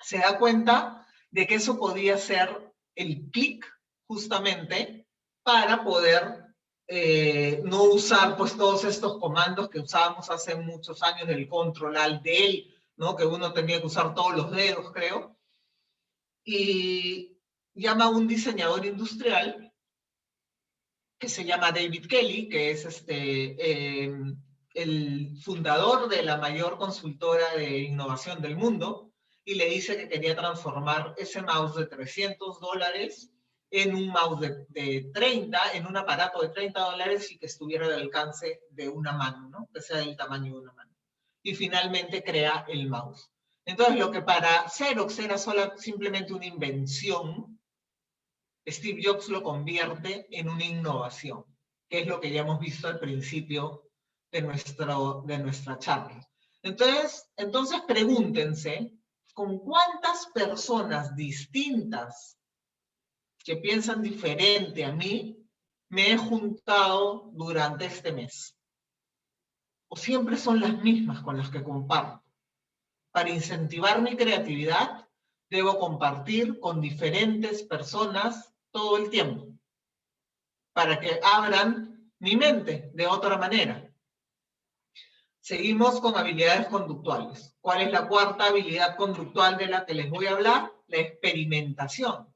se da cuenta de que eso podía ser el clic justamente para poder no usar pues todos estos comandos que usábamos hace muchos años del control alt del, ¿no? Que uno tenía que usar todos los dedos, creo. Y llama a un diseñador industrial que se llama David Kelly, que es el fundador de la mayor consultora de innovación del mundo, y le dice que quería transformar ese mouse de $300 en un mouse de 30, en un aparato de $30 y que estuviera al alcance de una mano, ¿no? Que sea del tamaño de una mano. Y finalmente crea el mouse. Entonces, lo que para Xerox era simplemente una invención, Steve Jobs lo convierte en una innovación, que es lo que ya hemos visto al principio de nuestra charla. Entonces pregúntense, ¿con cuántas personas distintas que piensan diferente a mí me he juntado durante este mes? ¿O siempre son las mismas con las que comparto? Para incentivar mi creatividad, debo compartir con diferentes personas todo el tiempo, para que abran mi mente de otra manera. Seguimos con habilidades conductuales. ¿Cuál es la cuarta habilidad conductual de la que les voy a hablar? La experimentación.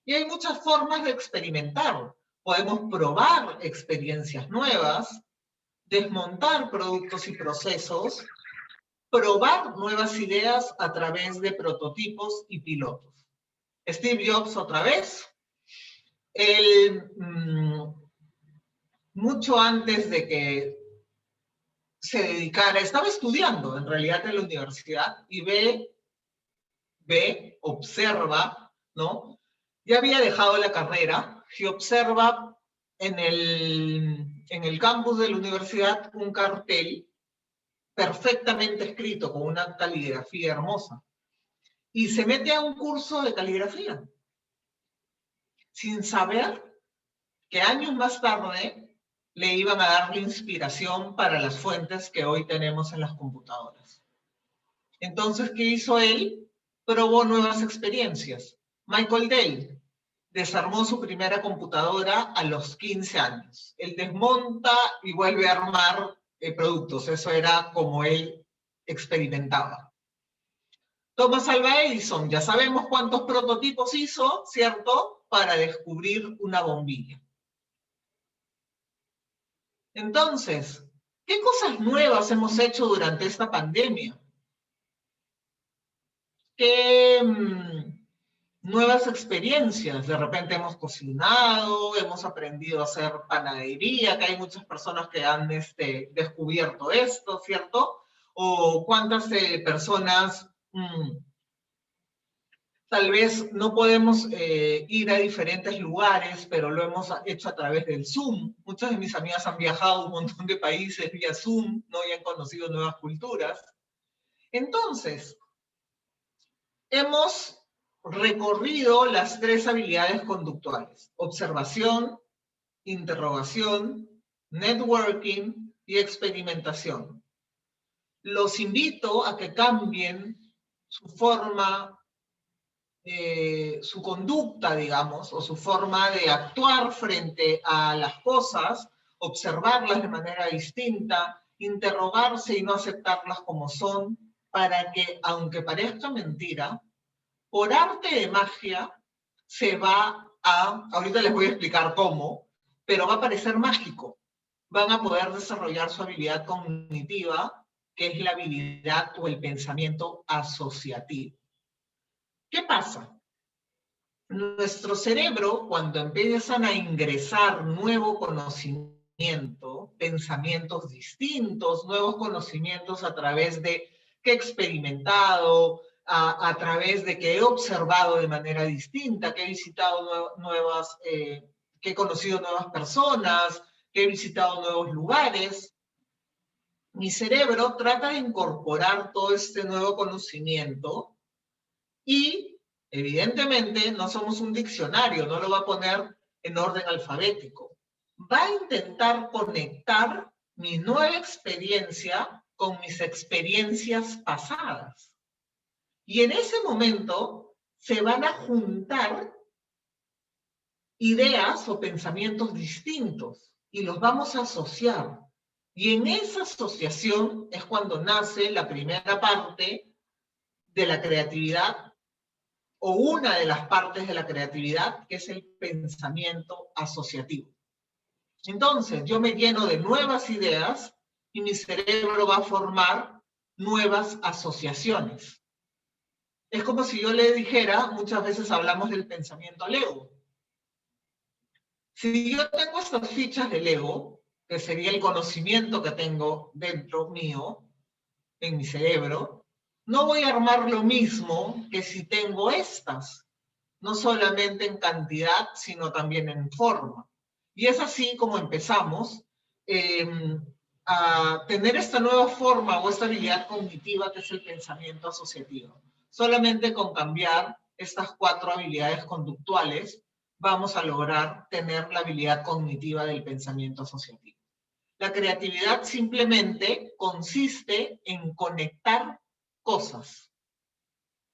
Y hay muchas formas de experimentar. Podemos probar experiencias nuevas, desmontar productos y procesos, probar nuevas ideas a través de prototipos y pilotos. Steve Jobs otra vez, él mucho antes de que se dedicara, estaba estudiando en realidad en la universidad y observa, ¿no? Ya había dejado la carrera y observa en el campus de la universidad un cartel perfectamente escrito con una caligrafía hermosa y se mete a un curso de caligrafía sin saber que años más tarde le iban a dar la inspiración para las fuentes que hoy tenemos en las computadoras. Entonces, ¿qué hizo él? Probó nuevas experiencias. Michael Dell desarmó su primera computadora a los 15 años. Él desmonta y vuelve a armar productos. Eso era como él experimentaba. Thomas Alva Edison, ya sabemos cuántos prototipos hizo, ¿cierto? Para descubrir una bombilla. Entonces, ¿qué cosas nuevas hemos hecho durante esta pandemia? ¿Qué nuevas experiencias? De repente hemos cocinado, hemos aprendido a hacer panadería, que hay muchas personas que han descubierto esto, ¿cierto? O cuántas personas tal vez no podemos ir a diferentes lugares, pero lo hemos hecho a través del Zoom. Muchas de mis amigas han viajado a un montón de países vía Zoom, ¿no? Y han conocido nuevas culturas. Entonces, hemos recorrido las tres habilidades conductuales: observación, interrogación, networking y experimentación. Los invito a que cambien su forma, su conducta, digamos, o su forma de actuar frente a las cosas, observarlas de manera distinta, interrogarse y no aceptarlas como son, para que, aunque parezca mentira, por arte de magia se va a, ahorita les voy a explicar cómo, pero va a parecer mágico. Van a poder desarrollar su habilidad cognitiva, que es la habilidad o el pensamiento asociativo. ¿Qué pasa? Nuestro cerebro, cuando empiezan a ingresar nuevo conocimiento, pensamientos distintos, nuevos conocimientos a través de que he experimentado, a través de que he observado de manera distinta, que he visitado que he conocido nuevas personas, que he visitado nuevos lugares, mi cerebro trata de incorporar todo este nuevo conocimiento y, evidentemente, no somos un diccionario, no lo va a poner en orden alfabético. Va a intentar conectar mi nueva experiencia con mis experiencias pasadas. Y en ese momento se van a juntar ideas o pensamientos distintos y los vamos a asociar. Y en esa asociación es cuando nace la primera parte de la creatividad, o una de las partes de la creatividad, que es el pensamiento asociativo. Entonces, yo me lleno de nuevas ideas y mi cerebro va a formar nuevas asociaciones. Es como si yo le dijera, muchas veces hablamos del pensamiento Lego. Si yo tengo estas fichas de Lego, que sería el conocimiento que tengo dentro mío, en mi cerebro, no voy a armar lo mismo que si tengo estas, no solamente en cantidad, sino también en forma. Y es así como empezamos a tener esta nueva forma o esta habilidad cognitiva que es el pensamiento asociativo. Solamente con cambiar estas 4 habilidades conductuales vamos a lograr tener la habilidad cognitiva del pensamiento asociativo. La creatividad simplemente consiste en conectar cosas.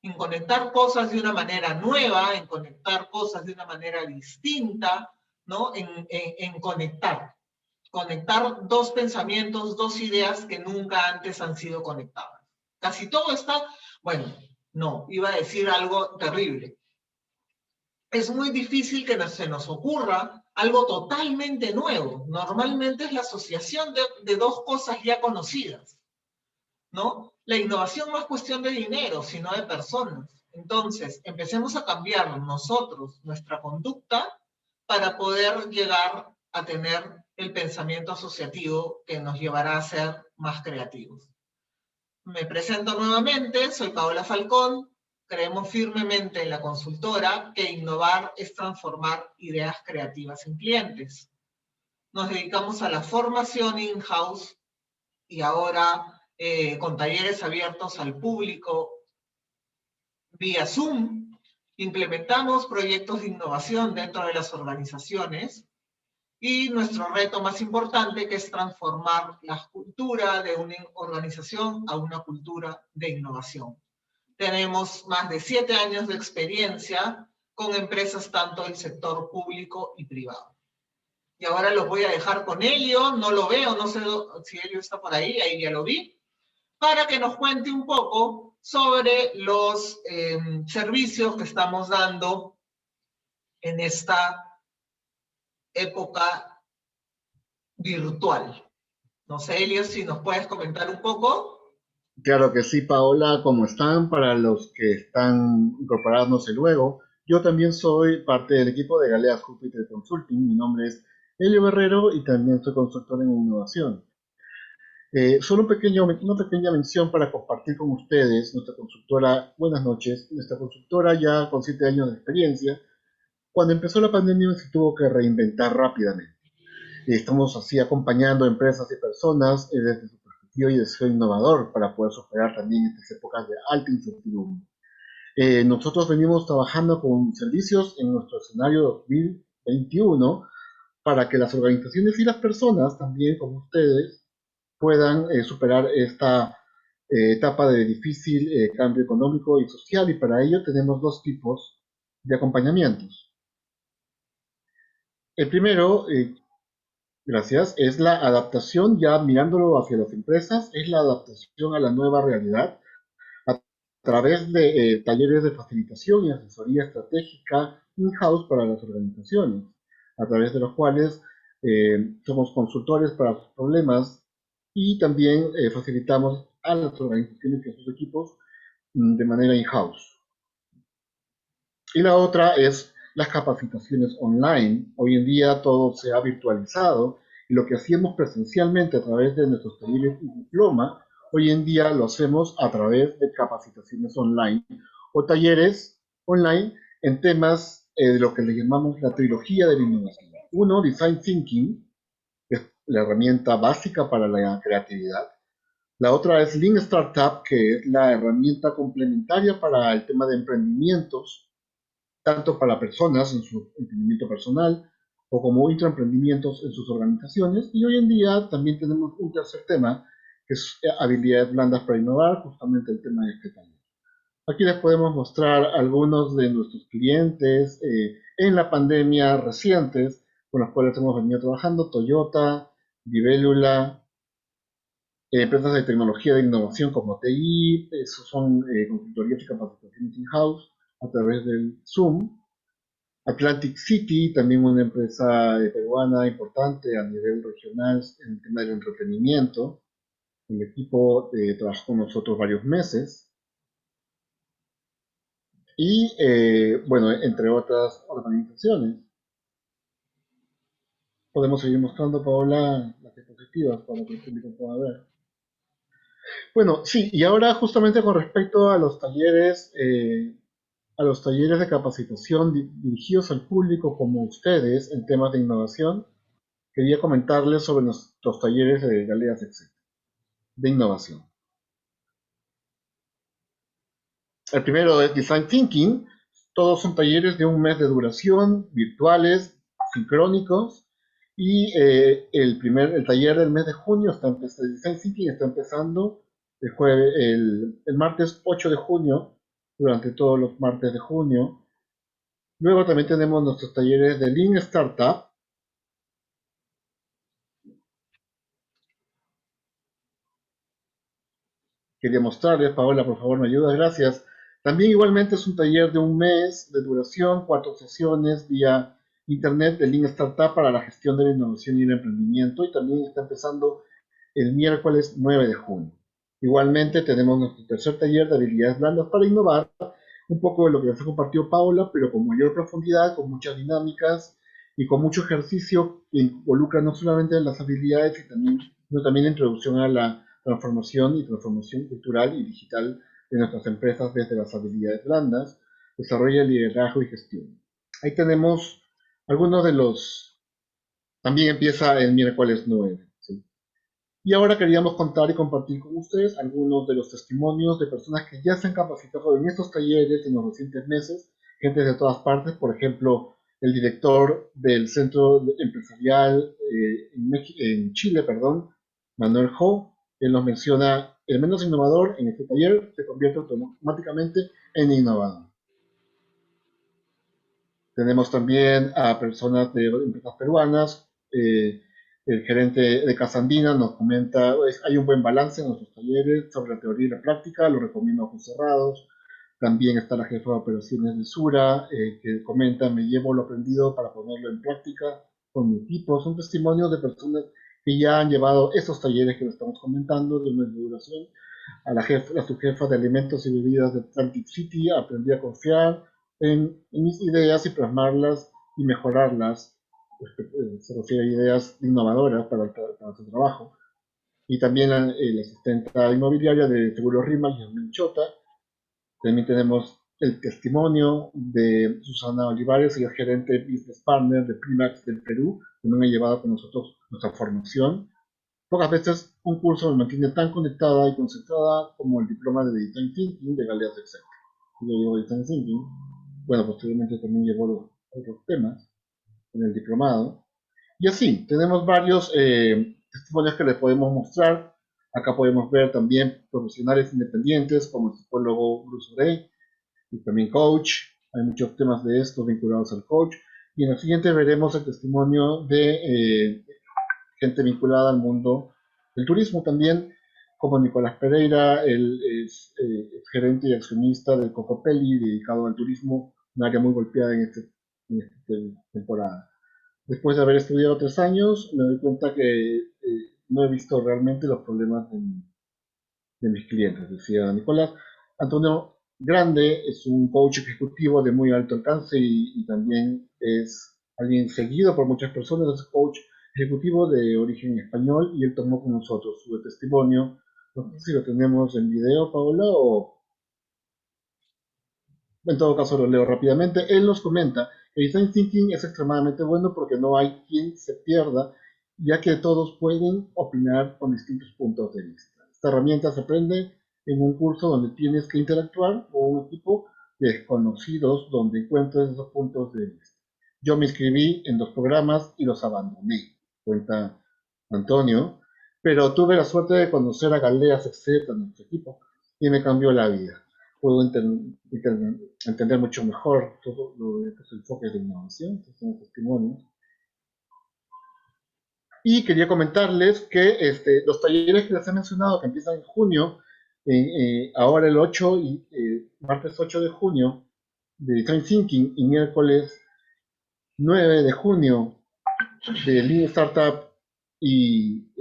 En conectar cosas de una manera nueva, en conectar cosas de una manera distinta, ¿no? En conectar. conectar dos pensamientos, dos ideas que nunca antes han sido conectadas. Casi todo está, bueno, no, iba a decir algo terrible. Es muy difícil que se nos ocurra algo totalmente nuevo. Normalmente es la asociación de dos cosas ya conocidas, ¿no? La innovación no es cuestión de dinero, sino de personas. Entonces, empecemos a cambiar nosotros nuestra conducta para poder llegar a tener el pensamiento asociativo que nos llevará a ser más creativos. Me presento nuevamente, soy Paola Falcón, creemos firmemente en la consultora que innovar es transformar ideas creativas en clientes. Nos dedicamos a la formación in-house y ahora con talleres abiertos al público vía Zoom. Implementamos proyectos de innovación dentro de las organizaciones y nuestro reto más importante que es transformar la cultura de una organización a una cultura de innovación. Tenemos más de 7 años de experiencia con empresas tanto del sector público y privado. Y ahora los voy a dejar con Elio, no lo veo, no sé si Elio está por ahí ya lo vi, para que nos cuente un poco sobre los servicios que estamos dando en esta época virtual. No sé, Elio, si nos puedes comentar un poco. Claro que sí, Paola, ¿cómo están? Para los que están incorporándose luego, yo también soy parte del equipo de Galeas Júpiter Consulting. Mi nombre es Elio Guerrero y también soy consultor en innovación. Solo una pequeña mención para compartir con ustedes nuestra consultora. Buenas noches. Nuestra consultora ya con 7 años de experiencia. Cuando empezó la pandemia se tuvo que reinventar rápidamente. Estamos así acompañando a empresas y personas desde su perspectiva y deseo innovador para poder superar también estas épocas de alta incertidumbre. Nosotros venimos trabajando con servicios en nuestro escenario 2021 para que las organizaciones y las personas, también como ustedes, puedan superar esta etapa de difícil cambio económico y social, y para ello tenemos dos tipos de acompañamientos. El primero, gracias, es la adaptación, ya mirándolo hacia las empresas, es la adaptación a la nueva realidad a través de talleres de facilitación y asesoría estratégica in-house para las organizaciones, a través de los cuales somos consultores para sus problemas y también facilitamos a las organizaciones y a sus equipos de manera in-house. Y la otra es las capacitaciones online. Hoy en día todo se ha virtualizado y lo que hacíamos presencialmente a través de nuestros talleres y diploma, hoy en día lo hacemos a través de capacitaciones online o talleres online en temas de lo que le llamamos la trilogía de la innovación. Uno, Design Thinking, que es la herramienta básica para la creatividad. La otra es Lean Startup, que es la herramienta complementaria para el tema de emprendimientos tanto para personas en su emprendimiento personal o como intraemprendimientos en sus organizaciones. Y hoy en día también tenemos un tercer tema, que es habilidades blandas para innovar, justamente el tema de este taller. Aquí les podemos mostrar algunos de nuestros clientes en la pandemia recientes con los cuales hemos venido trabajando: Toyota, Libélula, empresas de tecnología de innovación como TI, esos son consultorías y capacitaciones in-house a través del Zoom. Atlantic City, también una empresa peruana importante a nivel regional en el tema del entretenimiento. El equipo trabajó con nosotros varios meses. Y, bueno, entre otras organizaciones. Podemos seguir mostrando, Paola, las diapositivas para que el público pueda ver. Bueno, sí, y ahora justamente con respecto a los talleres de capacitación dirigidos al público como ustedes en temas de innovación, quería comentarles sobre nuestros talleres de Galeas Excel, de innovación. El primero es Design Thinking. Todos son talleres de un mes de duración, virtuales, sincrónicos. Y el taller del mes de junio, el Design Thinking está empezando el martes 8 de junio, durante todos los martes de junio. Luego también tenemos nuestros talleres de Lean Startup, quería mostrarles. Paola, por favor, me ayudas, gracias. También igualmente es un taller de un mes de duración, 4 sesiones vía internet de Lean Startup para la gestión de la innovación y el emprendimiento, y también está empezando el miércoles 9 de junio. Igualmente tenemos nuestro tercer taller de habilidades blandas para innovar, un poco de lo que nos ha compartido Paula, pero con mayor profundidad, con muchas dinámicas y con mucho ejercicio que involucra no solamente las habilidades, sino también la introducción a la transformación y transformación cultural y digital de nuestras empresas desde las habilidades blandas, desarrollo de liderazgo y gestión. Ahí tenemos algunos de los... También empieza el miércoles 9. ¿Sí? Y ahora queríamos contar y compartir con ustedes algunos de los testimonios de personas que ya se han capacitado en estos talleres en los recientes meses, gente de todas partes, por ejemplo, el director del Centro Empresarial en Chile, perdón, Manuel Ho, él nos menciona, el menos innovador en este taller se convierte automáticamente en innovador. Tenemos también a personas de empresas peruanas. El gerente de Casa Andina nos comenta, hay un buen balance en nuestros talleres sobre la teoría y la práctica, lo recomiendo a ojos cerrados. También está la jefa de operaciones de Sura, que comenta, me llevo lo aprendido para ponerlo en práctica con mi equipo. Son testimonios de personas que ya han llevado estos talleres que les estamos comentando de una duración. A su jefa de alimentos y bebidas de Atlantic City, aprendí a confiar en mis ideas y plasmarlas y mejorarlas. Se refiere a ideas innovadoras para su trabajo. Y también la asistenta inmobiliaria de Seguros Rima, Yasmin Chota. También tenemos el testimonio de Susana Olivares, ella es gerente Business Partner de Primax del Perú, que también ha llevado con nosotros nuestra formación. Pocas veces un curso me mantiene tan conectada y concentrada como el diploma de Design Thinking de Galeas Excel. Yo llevo Design Thinking. Bueno, posteriormente también llevo los otros temas en el diplomado. Y así, tenemos varios testimonios que les podemos mostrar. Acá podemos ver también profesionales independientes como el psicólogo Bruce Orey y también coach. Hay muchos temas de estos vinculados al coach. Y en el siguiente veremos el testimonio de gente vinculada al mundo del turismo también, como Nicolás Pereira, él es gerente y accionista del Cocopelli, dedicado al turismo, un área muy golpeada en esta temporada. Después de haber estudiado 3 años, me doy cuenta que no he visto realmente los problemas de mis clientes, decía Nicolás. Antonio Grande es un coach ejecutivo de muy alto alcance y también es alguien seguido por muchas personas, es coach ejecutivo de origen español y él tomó con nosotros su testimonio. No sé si lo tenemos en video, Paola, o en todo caso lo leo rápidamente. Él nos comenta que Design Thinking es extremadamente bueno porque no hay quien se pierda, ya que todos pueden opinar con distintos puntos de vista. Esta herramienta se aprende en un curso donde tienes que interactuar con un equipo de desconocidos donde encuentres esos puntos de vista. Yo me inscribí en 2 programas y los abandoné, cuenta Antonio, pero tuve la suerte de conocer a Galeas Excel, a nuestro equipo, y me cambió la vida. Puedo entender mucho mejor todo los enfoques de innovación, estos son los testimonios. Y quería comentarles que los talleres que les he mencionado, que empiezan en junio, ahora el 8 y martes 8 de junio, de Design Thinking, y miércoles 9 de junio, de Lean Startup y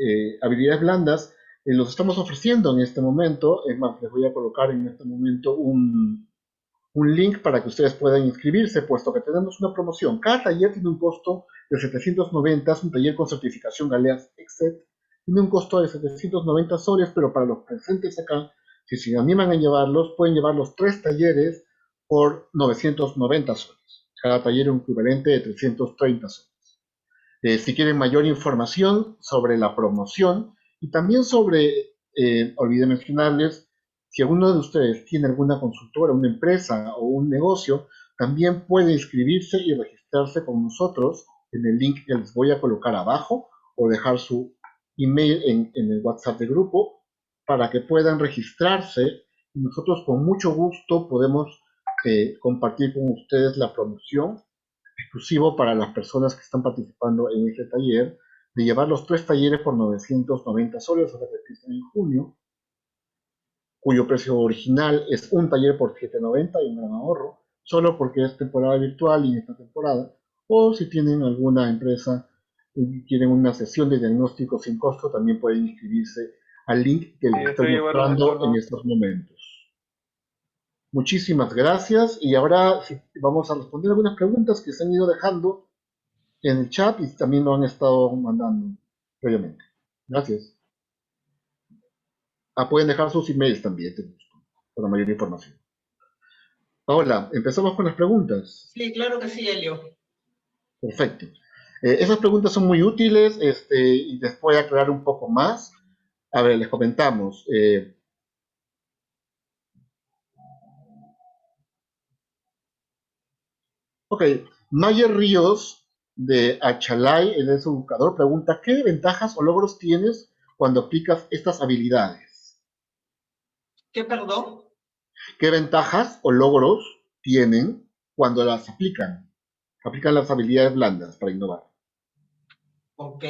habilidades blandas, los estamos ofreciendo en este momento. Es más, les voy a colocar en este momento un link para que ustedes puedan inscribirse, puesto que tenemos una promoción. Cada taller tiene un costo de 790, es un taller con certificación Galeas Excel, tiene un costo de 790 soles, pero para los presentes acá, si se animan a llevarlos, pueden llevar los 3 talleres por 990 soles. Cada taller un equivalente de 330 soles. Si quieren mayor información sobre la promoción y también sobre, olvidé mencionarles, si alguno de ustedes tiene alguna consultora, una empresa o un negocio, también puede inscribirse y registrarse con nosotros en el link que les voy a colocar abajo o dejar su email en el WhatsApp de grupo para que puedan registrarse y nosotros con mucho gusto podemos compartir con ustedes la promoción exclusivo para las personas que están participando en este taller, de llevar los 3 talleres por 990 soles, o sea que empiezan en junio. cuyo precio original es un taller por $7.90 y un gran ahorro, solo porque es temporada virtual y esta temporada, o si tienen alguna empresa y quieren una sesión de diagnóstico sin costo, también pueden inscribirse al link que Sí, les eso estoy yo igual lo mostrando en recuerdo. estos momentos. Muchísimas gracias y ahora sí, vamos a responder algunas preguntas que se han ido dejando en el chat y también lo han estado mandando previamente. Gracias. Pueden dejar sus emails también, para mayor información. Paola, empezamos con las preguntas. Sí, claro que sí, Elio. Perfecto. Esas preguntas son muy útiles y les voy a aclarar un poco más. A ver, les comentamos. Ok, Mayer Ríos de Achalay, él es educador, pregunta, ¿qué ventajas o logros tienes cuando aplicas estas habilidades? ¿Qué, perdón? ¿Qué ventajas o logros tienen cuando las aplican? Aplican las habilidades blandas para innovar. Ok,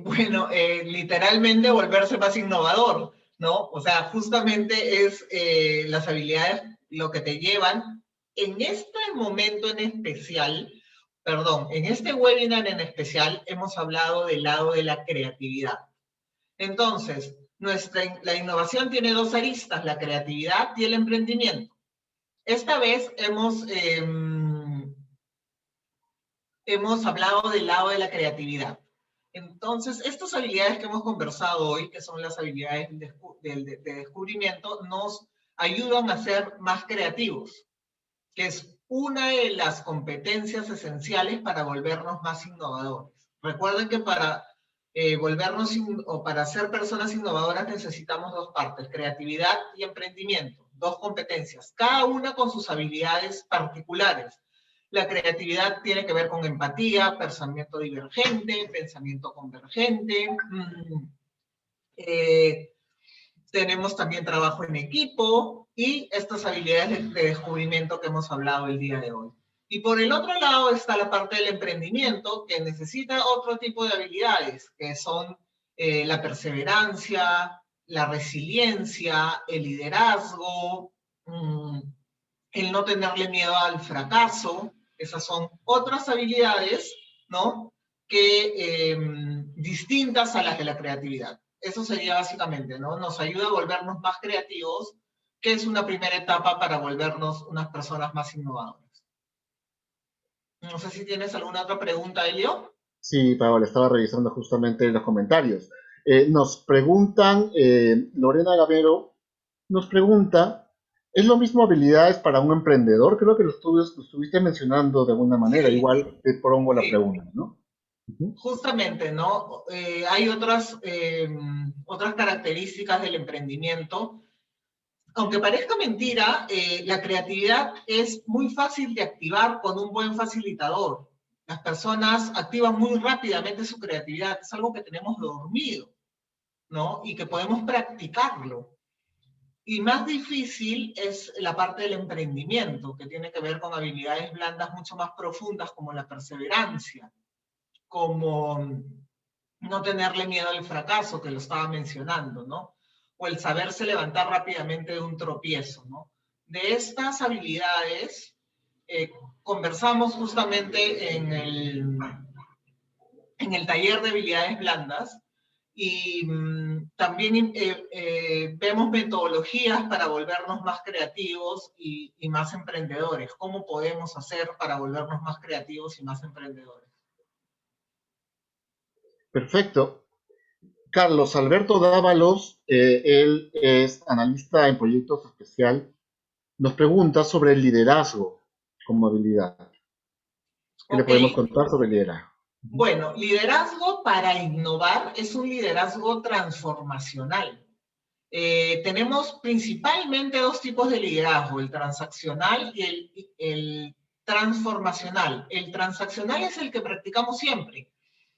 bueno, literalmente volverse más innovador, ¿no? O sea, justamente es las habilidades lo que te llevan en este momento en especial, perdón, en este webinar en especial hemos hablado del lado de la creatividad. Entonces, la innovación tiene dos aristas, la creatividad y el emprendimiento. Esta vez hemos hablado del lado de la creatividad. Entonces, estas habilidades que hemos conversado hoy, que son las habilidades de descubrimiento, nos ayudan a ser más creativos, que es una de las competencias esenciales para volvernos más innovadores. Recuerden que para o para ser personas innovadoras necesitamos dos partes, creatividad y emprendimiento, dos competencias, cada una con sus habilidades particulares. La creatividad tiene que ver con empatía, pensamiento divergente, pensamiento convergente. Eh, Tenemos también trabajo en equipo y estas habilidades de descubrimiento que hemos hablado el día de hoy. Y por el otro lado está la parte del emprendimiento que necesita otro tipo de habilidades, que son la perseverancia, la resiliencia, el liderazgo, el no tenerle miedo al fracaso. Esas son otras habilidades, ¿no? Que distintas a las de la creatividad. Eso sería básicamente, ¿no? Nos ayuda a volvernos más creativos, que es una primera etapa para volvernos unas personas más innovadoras. No sé si tienes alguna otra pregunta, Elio. Sí, Paola, estaba revisando justamente los comentarios. Nos preguntan, Lorena Gavero nos pregunta, ¿es lo mismo habilidades para un emprendedor? Creo que lo estuviste mencionando de alguna manera, Sí, igual te pongo la sí. pregunta, ¿no? Ujú. Justamente, ¿no? Hay otras características del emprendimiento. Aunque parezca mentira, la creatividad es muy fácil de activar con un buen facilitador. Las personas activan muy rápidamente su creatividad, es algo que tenemos dormido, ¿no? Y que podemos practicarlo. Y más difícil es la parte del emprendimiento, que tiene que ver con habilidades blandas mucho más profundas como la perseverancia, como no tenerle miedo al fracaso, que lo estaba mencionando, ¿no? O el saberse levantar rápidamente de un tropiezo, ¿no? De estas habilidades conversamos justamente en el taller de habilidades blandas y también vemos metodologías para volvernos más creativos y más emprendedores. ¿Cómo podemos hacer para volvernos más creativos y más emprendedores? Perfecto. Carlos Alberto Dávalos, él es analista en proyectos especial, nos pregunta sobre el liderazgo como habilidad. ¿Qué le Ok, podemos contar sobre el liderazgo? bueno, liderazgo para innovar es un liderazgo transformacional. Tenemos principalmente dos tipos de liderazgo, el transaccional y el transformacional. El transaccional es el que practicamos siempre.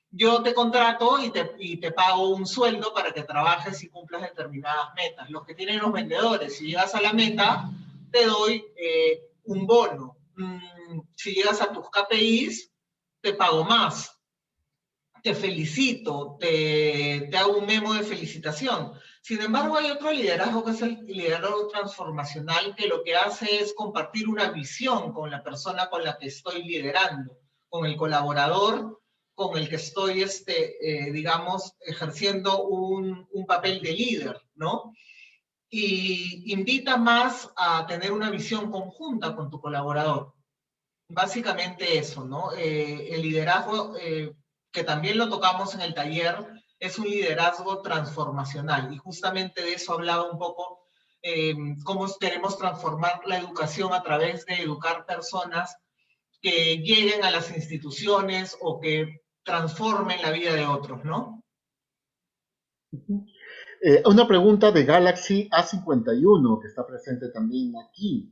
Yo te contrato y te pago un sueldo para que trabajes y cumplas determinadas metas. Los que tienen los vendedores, si llegas a la meta, te doy un bono. Si llegas a tus KPIs, te pago más. te felicito, te hago un memo de felicitación. Sin embargo, hay otro liderazgo que es el liderazgo transformacional, que lo que hace es compartir una visión con la persona con la que estoy liderando, con el colaborador con el que estoy, digamos, ejerciendo un papel de líder, ¿no? Y invita más a tener una visión conjunta con tu colaborador. Básicamente eso, ¿no? El liderazgo, que también lo tocamos en el taller, es un liderazgo transformacional. Y justamente de eso hablaba un poco, cómo queremos transformar la educación a través de educar personas que lleguen a las instituciones o que transformen la vida de otros, ¿no? Una pregunta de Galaxy A51, que está presente también aquí.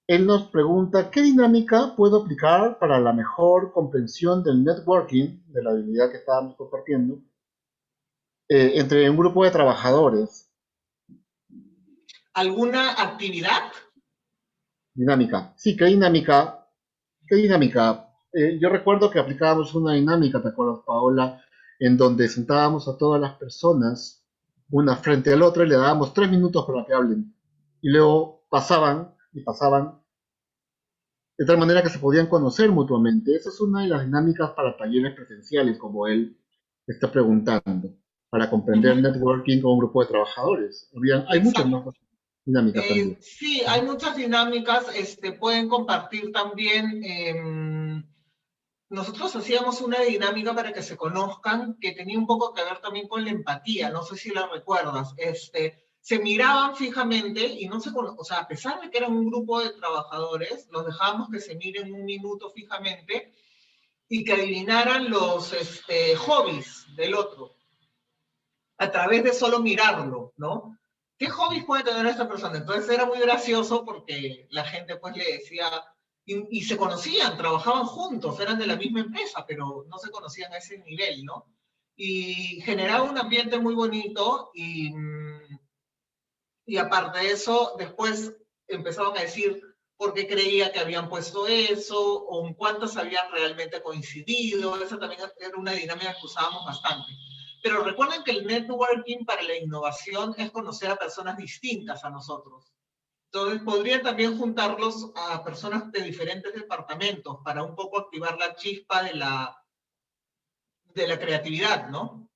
Él nos pregunta, ¿qué dinámica puedo aplicar para la mejor comprensión del networking, de la habilidad que estábamos compartiendo, entre un grupo de trabajadores? ¿Alguna actividad? Dinámica. Sí, ¿qué dinámica? ¿Qué dinámica? Yo recuerdo que aplicábamos una dinámica, ¿te acuerdas, Paola? En donde sentábamos a todas las personas, una frente al otro, y le dábamos 3 minutos para que hablen. Y luego pasaban y pasaban, de tal manera que se podían conocer mutuamente. Esa es una de las dinámicas para talleres presenciales, como él está preguntando, para comprender Ujú. networking con un grupo de trabajadores. Hay muchas Exacto. más dinámicas también. Sí, hay muchas dinámicas, pueden compartir también. Nosotros hacíamos una dinámica para que se conozcan que tenía un poco que ver también con la empatía, no sé si la recuerdas. Se miraban fijamente y no se o sea, a pesar de que eran un grupo de trabajadores, los dejábamos que se miren un minuto fijamente y que adivinaran los hobbies del otro a través de solo mirarlo, ¿no? ¿Qué hobbies puede tener esta persona? Entonces era muy gracioso porque la gente pues le decía, y se conocían, trabajaban juntos, eran de la misma empresa, pero no se conocían a ese nivel, ¿no? Y generaba un ambiente muy bonito y aparte de eso, después empezaban a decir por qué creía que habían puesto eso o en cuántas habían realmente coincidido. Esa también era una dinámica que usábamos bastante. Pero recuerden que el networking para la innovación es conocer a personas distintas a nosotros. Entonces, podrían también juntarlos a personas de diferentes departamentos para un poco activar la chispa de la creatividad, ¿no?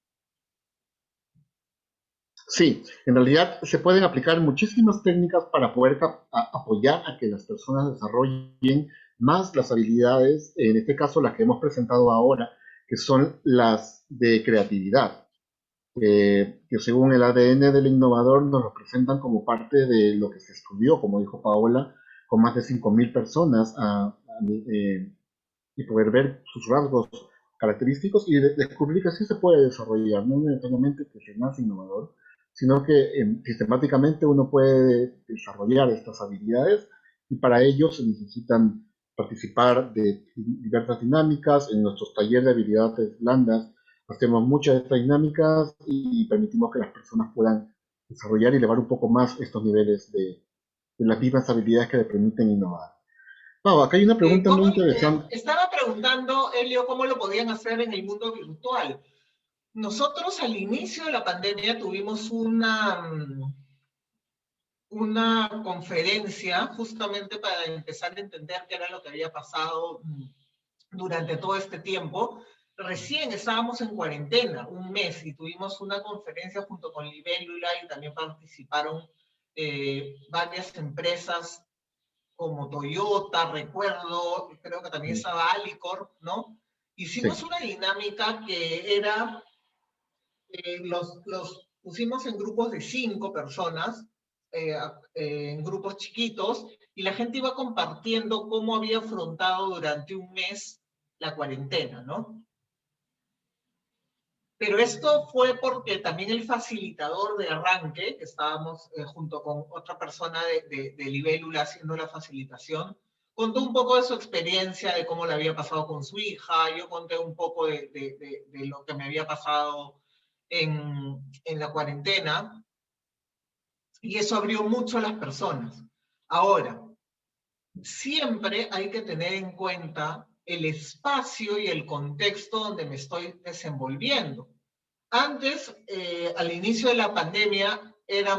Sí, en realidad se pueden aplicar muchísimas técnicas para poder apoyar a que las personas desarrollen más las habilidades, en este caso las que hemos presentado ahora, que son las de creatividad, que según el ADN del innovador nos lo presentan como parte de lo que se estudió, como dijo Paola, con más de 5.000 personas y poder ver sus rasgos característicos y descubrir que así se puede desarrollar, no necesariamente que se nace innovador, sino que sistemáticamente uno puede desarrollar estas habilidades y para ello se necesitan participar de diversas dinámicas. En nuestros talleres de habilidades blandas hacemos muchas de estas dinámicas y permitimos que las personas puedan desarrollar y elevar un poco más estos niveles de las mismas habilidades que le permiten innovar. Wow, acá hay una pregunta muy interesante. Estaba preguntando, Elio, cómo lo podían hacer en el mundo virtual. Nosotros al inicio de la pandemia tuvimos una conferencia justamente para empezar a entender qué era lo que había pasado durante todo este tiempo. Recién estábamos en cuarentena, un mes, y tuvimos una conferencia junto con Libélula y también participaron varias empresas como Toyota, recuerdo, creo que también estaba Alicor, ¿no? Hicimos Sí. una dinámica que era, los pusimos en grupos de 5 personas, en grupos chiquitos, y la gente iba compartiendo cómo había afrontado durante un mes la cuarentena, ¿no? Pero esto fue porque también el facilitador de arranque, que estábamos junto con otra persona de Libélula haciendo la facilitación, contó un poco de su experiencia, de cómo le había pasado con su hija, yo conté un poco de lo que me había pasado en la cuarentena, y eso abrió mucho a las personas. Ahora, siempre hay que tener en cuenta el espacio y el contexto donde me estoy desenvolviendo. Antes, al inicio de la pandemia, era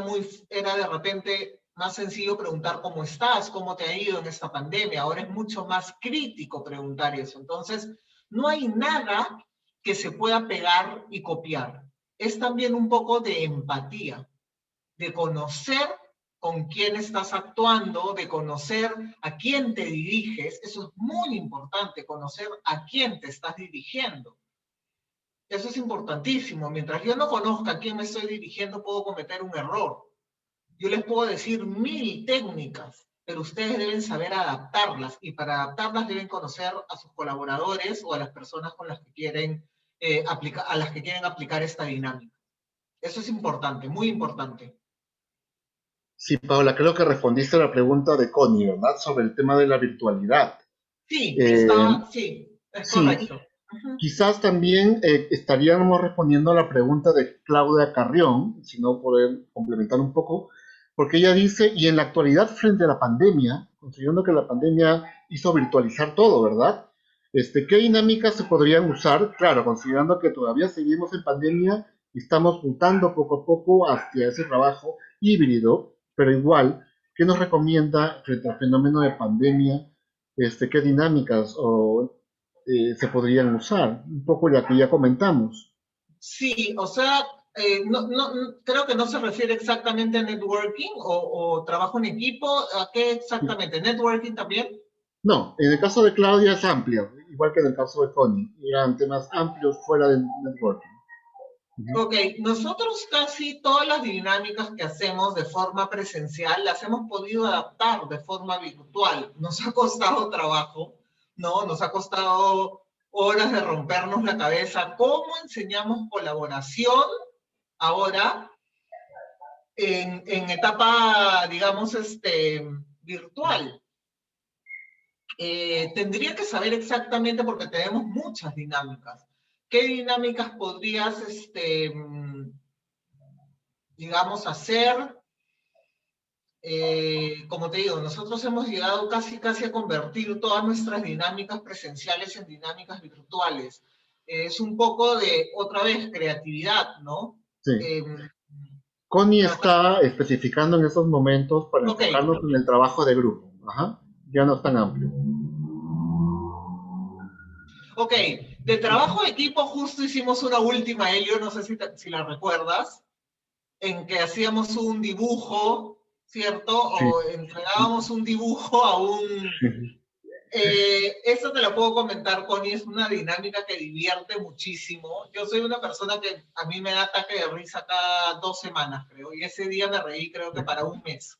de repente más sencillo preguntar cómo estás, cómo te ha ido en esta pandemia. Ahora es mucho más crítico preguntar eso. Entonces, no hay nada que se pueda pegar y copiar. Es también un poco de empatía, de conocer con quién estás actuando, de conocer a quién te diriges. Eso es muy importante, conocer a quién te estás dirigiendo. Eso es importantísimo. Mientras yo no conozca a quién me estoy dirigiendo, puedo cometer un error. Yo les puedo decir 1000 técnicas, pero ustedes deben saber adaptarlas y para adaptarlas deben conocer a sus colaboradores o a las personas con las que quieren a las que quieren aplicar esta dinámica. Eso es importante, muy importante. Sí, Paola, creo que respondiste a la pregunta de Connie, ¿verdad? Sobre el tema de la virtualidad. Eh, Sí, es sí, correcto. Uh-huh. quizás también estaríamos respondiendo a la pregunta de Claudia Carrión, si no poder complementar un poco, porque ella dice, y en la actualidad frente a la pandemia, considerando que la pandemia hizo virtualizar todo, ¿verdad? ¿Qué dinámicas se podrían usar? Claro, considerando que todavía seguimos en pandemia y estamos mutando poco a poco hacia ese trabajo híbrido, pero igual, ¿qué nos recomienda frente al fenómeno de pandemia? ¿Qué dinámicas o se podrían usar, un poco la que ya comentamos. Sí, o sea, creo que no se refiere exactamente a networking o trabajo en equipo. ¿A qué exactamente? ¿Networking también? No, en el caso de Claudia es amplio, igual que en el caso de Connie, eran temas amplios fuera del networking. Ujú. Ok, nosotros casi todas las dinámicas que hacemos de forma presencial las hemos podido adaptar de forma virtual. Nos ha costado trabajo, ¿no? Nos ha costado horas de rompernos la cabeza. ¿Cómo enseñamos colaboración ahora en etapa, digamos, virtual? Tendría que saber exactamente porque tenemos muchas dinámicas. ¿Qué dinámicas podrías, digamos, hacer? Como te digo, nosotros hemos llegado casi a convertir todas nuestras dinámicas presenciales en dinámicas virtuales. Es un poco de, otra vez, creatividad, ¿no? Sí. Eh, Connie pero para, está especificando en estos momentos para ok, enfocarnos en el trabajo de grupo. Ajá. Ya no es tan amplio. ok. De trabajo de equipo justo hicimos una última, Elio, no sé si la recuerdas, en que hacíamos un dibujo, ¿cierto? Sí. O entregábamos un dibujo a un... Eso te lo puedo comentar, Connie, es una dinámica que divierte muchísimo. Yo soy una persona que a mí me da ataque de risa cada 2 semanas, creo, y ese día me reí creo que para un mes.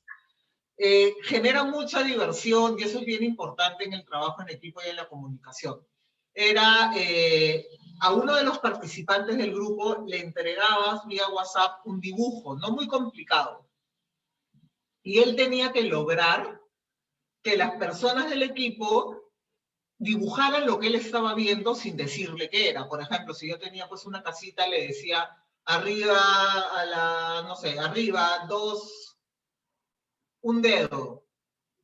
Genera mucha diversión y eso es bien importante en el trabajo en equipo y en la comunicación. Era a uno de los participantes del grupo le entregabas vía WhatsApp un dibujo, no muy complicado, y él tenía que lograr que las personas del equipo dibujaran lo que él estaba viendo sin decirle qué era. Por ejemplo, si yo tenía pues una casita, le decía arriba no sé, arriba un dedo,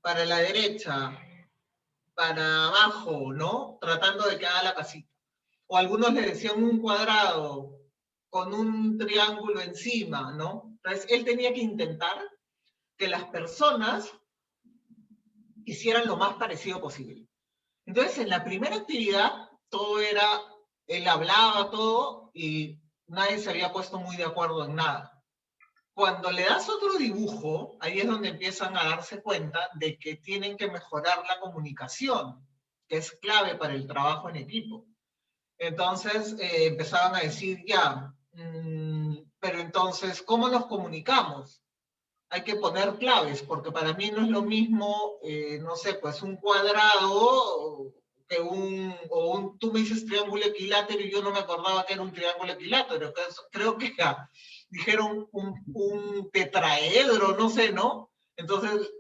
para la derecha, para abajo, ¿no? Tratando de que haga la casita. O algunos le decían un cuadrado con un triángulo encima, ¿no? Entonces él tenía que intentar que las personas hicieran lo más parecido posible. Entonces, en la primera actividad, todo era, él hablaba todo y nadie se había puesto muy de acuerdo en nada. Cuando le das otro dibujo, ahí es donde empiezan a darse cuenta de que tienen que mejorar la comunicación, que es clave para el trabajo en equipo. Entonces, empezaban a decir, ya, pero entonces, ¿cómo nos comunicamos? Hay que poner claves, porque para mí no es lo mismo, no sé, pues un cuadrado que tú me dices triángulo equilátero y yo no me acordaba que era un triángulo equilátero. Creo que dijeron un tetraedro, no sé, ¿no? Entonces,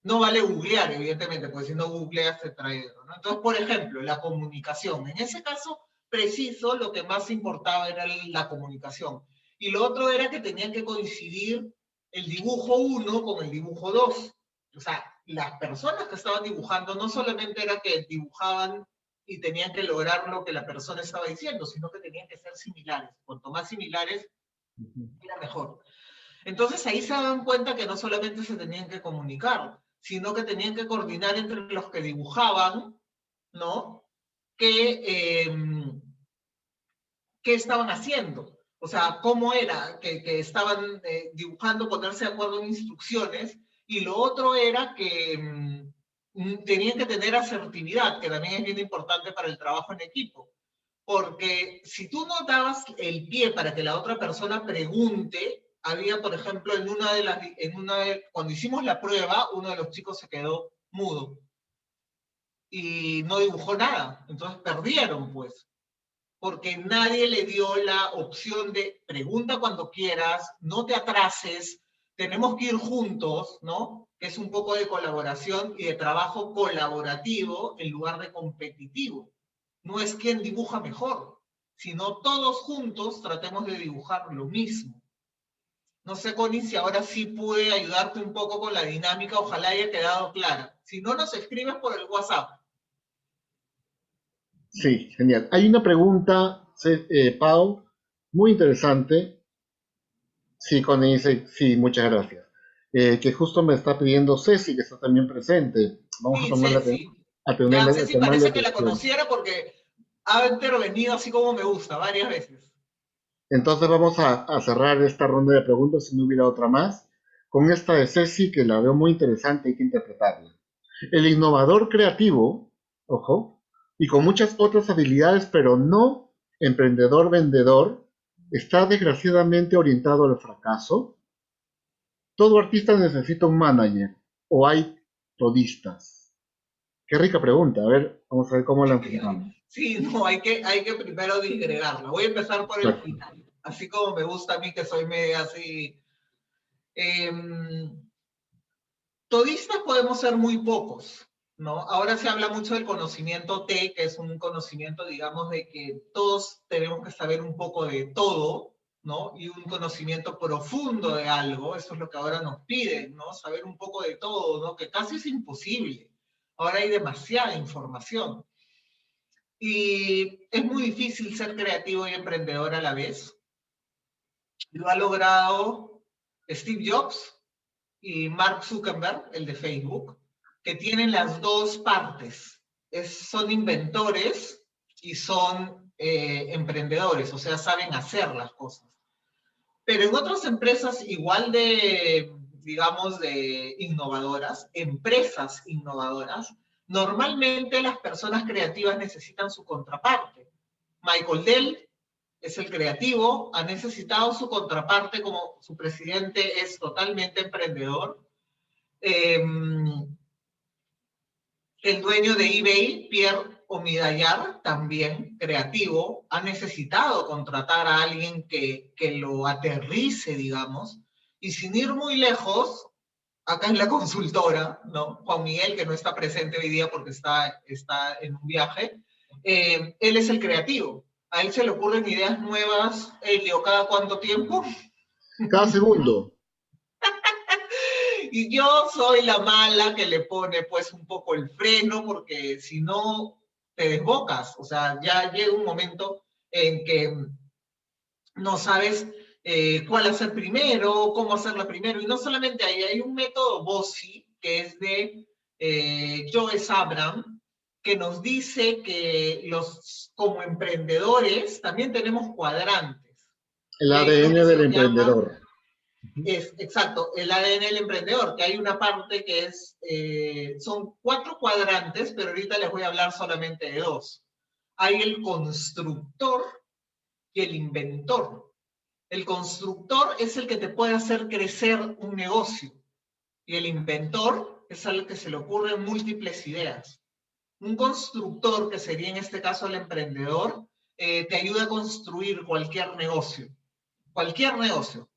no vale googlear, evidentemente, porque si no googleas tetraedro, ¿no? Entonces, por ejemplo, la comunicación. En ese caso preciso, lo que más importaba era la comunicación. Y lo otro era que tenían que coincidir el dibujo 1 con el dibujo 2. O sea, las personas que estaban dibujando no solamente era que dibujaban y tenían que lograr lo que la persona estaba diciendo, sino que tenían que ser similares. Cuanto más similares, era mejor. Entonces ahí se dan cuenta que no solamente se tenían que comunicar, sino que tenían que coordinar entre los que dibujaban, ¿no? Que, qué estaban haciendo. O sea, cómo era que estaban dibujando, ponerse de acuerdo en instrucciones. Y lo otro era que tenían que tener asertividad, que también es bien importante para el trabajo en equipo. Porque si tú no dabas el pie para que la otra persona pregunte, había, por ejemplo, cuando hicimos la prueba, uno de los chicos se quedó mudo y no dibujó nada. Entonces perdieron, pues, porque nadie le dio la opción de pregunta cuando quieras, no te atrases, tenemos que ir juntos, ¿no? Que es un poco de colaboración y de trabajo colaborativo en lugar de competitivo. No es quien dibuja mejor, sino todos juntos tratemos de dibujar lo mismo. No sé, Connie, si ahora sí pude ayudarte un poco con la dinámica, ojalá haya quedado clara. Si no, nos escribes por el WhatsApp. Sí, genial. Hay una pregunta, Pau, muy interesante. Sí, Connie dice, sí, muchas gracias. Que justo me está pidiendo Ceci, que está también presente. Vamos a Sí, tomarla, Ceci. a Ya, tenerle, a Ceci tomarle parece que la atención. conociera porque ha intervenido así como me gusta, varias veces. Entonces vamos a cerrar esta ronda de preguntas, si no hubiera otra más, con esta de Ceci, que la veo muy interesante, hay que interpretarla. El innovador creativo, ojo, y con muchas otras habilidades, pero no emprendedor vendedor, está desgraciadamente orientado al fracaso. Todo artista necesita un manager, o hay todistas. Qué rica pregunta, a ver, vamos a ver cómo la enfrentamos. Sí, no, hay que primero disgregarla. Voy a empezar por el Exacto. final. Así como me gusta a mí, que soy media así. Eh, Todistas podemos ser muy pocos, ¿no? Ahora se habla mucho del conocimiento T, que es un conocimiento, digamos, de que todos tenemos que saber un poco de todo, ¿no? Y un conocimiento profundo de algo, eso es lo que ahora nos piden, ¿no? Saber un poco de todo, ¿no? Que casi es imposible. Ahora hay demasiada información. Y es muy difícil ser creativo y emprendedor a la vez. Lo ha logrado Steve Jobs y Mark Zuckerberg, el de Facebook, que tienen las dos partes. Son inventores y son emprendedores, o sea, saben hacer las cosas. Pero en otras empresas igual de, digamos, de innovadoras, empresas innovadoras, normalmente las personas creativas necesitan su contraparte. Michael Dell es el creativo, ha necesitado su contraparte como su presidente es totalmente emprendedor. Eh, el dueño de eBay, Pierre Omidyar, también creativo, ha necesitado contratar a alguien que lo aterrice, digamos, y sin ir muy lejos, acá en la consultora, ¿no? Juan Miguel, que no está presente hoy día porque está en un viaje, él es el creativo. A él se le ocurren ideas nuevas, Elio, ¿cada cuánto tiempo? Cada segundo. Y yo soy la mala que le pone pues un poco el freno porque si no te desbocas, o sea, ya llega un momento en que no sabes cuál hacer primero, cómo hacerla primero, y no solamente ahí, hay un método BOSI que es de Joe Sabram, que nos dice que como emprendedores también tenemos cuadrantes, El y hay uno ADN que del se llama emprendedor. es exacto, el ADN del emprendedor, que hay una parte que son 4 cuadrantes, pero ahorita les voy a hablar solamente de 2. Hay el constructor y el inventor. El constructor es el que te puede hacer crecer un negocio y el inventor es al que se le ocurren múltiples ideas. Un constructor, que sería en este caso el emprendedor, te ayuda a construir cualquier negocio. Cualquier negocio.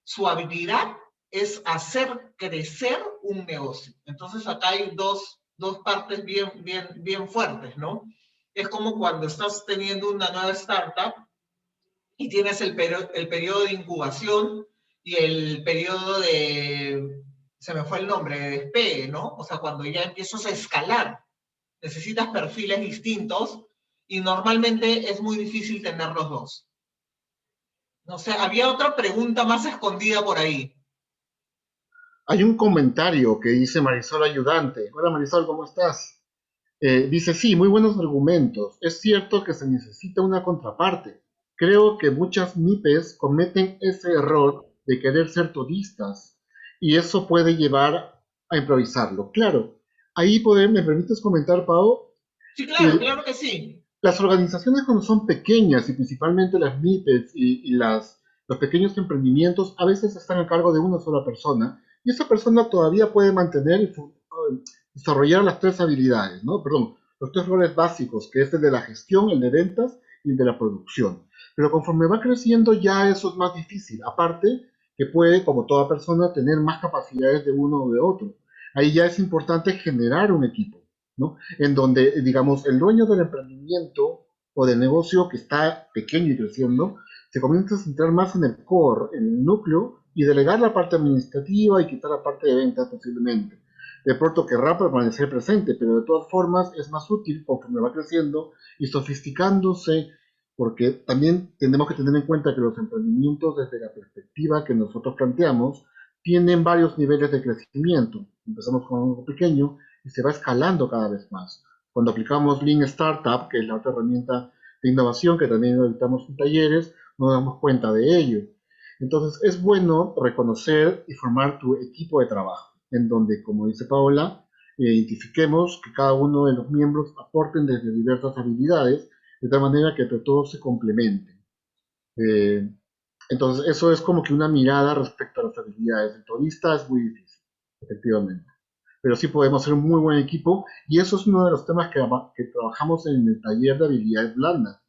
Su habilidad es hacer crecer un negocio. Entonces acá hay dos partes bien fuertes, ¿no? Es como cuando estás teniendo una nueva startup y tienes el periodo de incubación y el periodo de se me fue el nombre, de despegue, ¿no? O sea, cuando ya empiezas a escalar, necesitas perfiles distintos y normalmente es muy difícil tener los dos. No sé, había otra pregunta más escondida por ahí. Hay un comentario que dice Marisol Ayudante. Hola Marisol, ¿cómo estás? Dice, sí, muy buenos argumentos. Es cierto que se necesita una contraparte. Creo que muchas MIPES cometen ese error de querer ser todistas y eso puede llevar a improvisarlo. Claro, ahí ¿me permites comentar, Pau? Sí, claro, El- claro que sí. las organizaciones cuando son pequeñas y principalmente las MIPES y los pequeños emprendimientos a veces están a cargo de una sola persona y esa persona todavía puede mantener y desarrollar las tres habilidades, ¿no? Perdón, los tres roles básicos, que es el de la gestión, el de ventas y el de la producción. Pero conforme va creciendo ya eso es más difícil. Aparte que puede, como toda persona, tener más capacidades de uno o de otro. Ahí ya es importante generar un equipo, ¿no? En donde, digamos, el dueño del emprendimiento o del negocio que está pequeño y creciendo, se comienza a centrar más en el core, en el núcleo, y delegar la parte administrativa y quitar la parte de ventas posiblemente. De pronto querrá permanecer presente, pero de todas formas es más útil conforme va creciendo y sofisticándose, porque también tenemos que tener en cuenta que los emprendimientos desde la perspectiva que nosotros planteamos tienen varios niveles de crecimiento. Empezamos con algo pequeño y se va escalando cada vez más. Cuando aplicamos Lean Startup, que es la otra herramienta de innovación que también editamos en talleres, nos damos cuenta de ello. Entonces es bueno reconocer y formar tu equipo de trabajo, en donde, como dice Paola, identifiquemos que cada uno de los miembros aporten desde diversas habilidades, de tal manera que entre todos se complementen. Eh, entonces eso es como que una mirada respecto a las habilidades. El turista es muy difícil, efectivamente, pero sí podemos ser un muy buen equipo y eso es uno de los temas que trabajamos en el taller de habilidades blandas,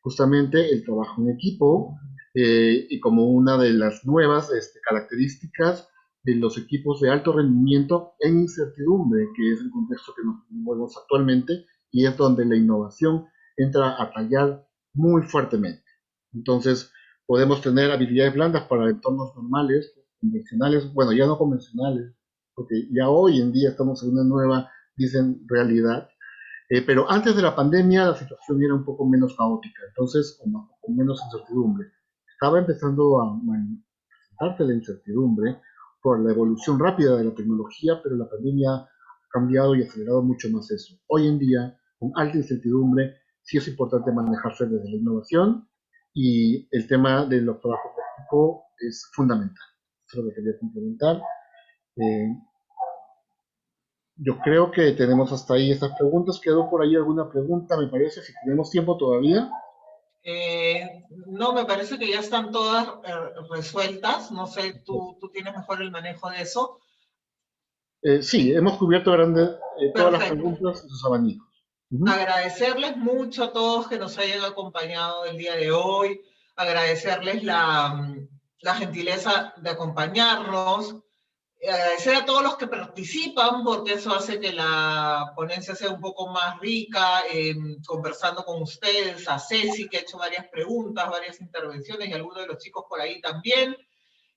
justamente el trabajo en equipo y como una de las nuevas características de los equipos de alto rendimiento en incertidumbre, que es el contexto que nos movemos actualmente y es donde la innovación entra a tallar muy fuertemente. Entonces, podemos tener habilidades blandas para entornos normales, convencionales, bueno, ya no convencionales, porque ya hoy en día estamos en una nueva, dicen, realidad. Pero antes de la pandemia la situación era un poco menos caótica, entonces con menos incertidumbre. Estaba empezando a manifestarse la incertidumbre por la evolución rápida de la tecnología, pero la pandemia ha cambiado y acelerado mucho más eso. Hoy en día, con alta incertidumbre, sí es importante manejarse desde la innovación y el tema de los trabajos de equipo es fundamental. Eso es lo que quería complementar. Eh, yo creo que tenemos hasta ahí estas preguntas. ¿Quedó por ahí alguna pregunta? Me parece, si tenemos tiempo todavía. No, me parece que ya están todas resueltas. No sé, tú tienes mejor el manejo de eso. Sí, hemos cubierto todas las Perfecto. preguntas y sus abanicos. Ujú. Agradecerles mucho a todos que nos hayan acompañado el día de hoy, agradecerles la gentileza de acompañarnos, agradecer a todos los que participan, porque eso hace que la ponencia sea un poco más rica, conversando con ustedes, a Ceci, que ha hecho varias preguntas, varias intervenciones, y algunos de los chicos por ahí también.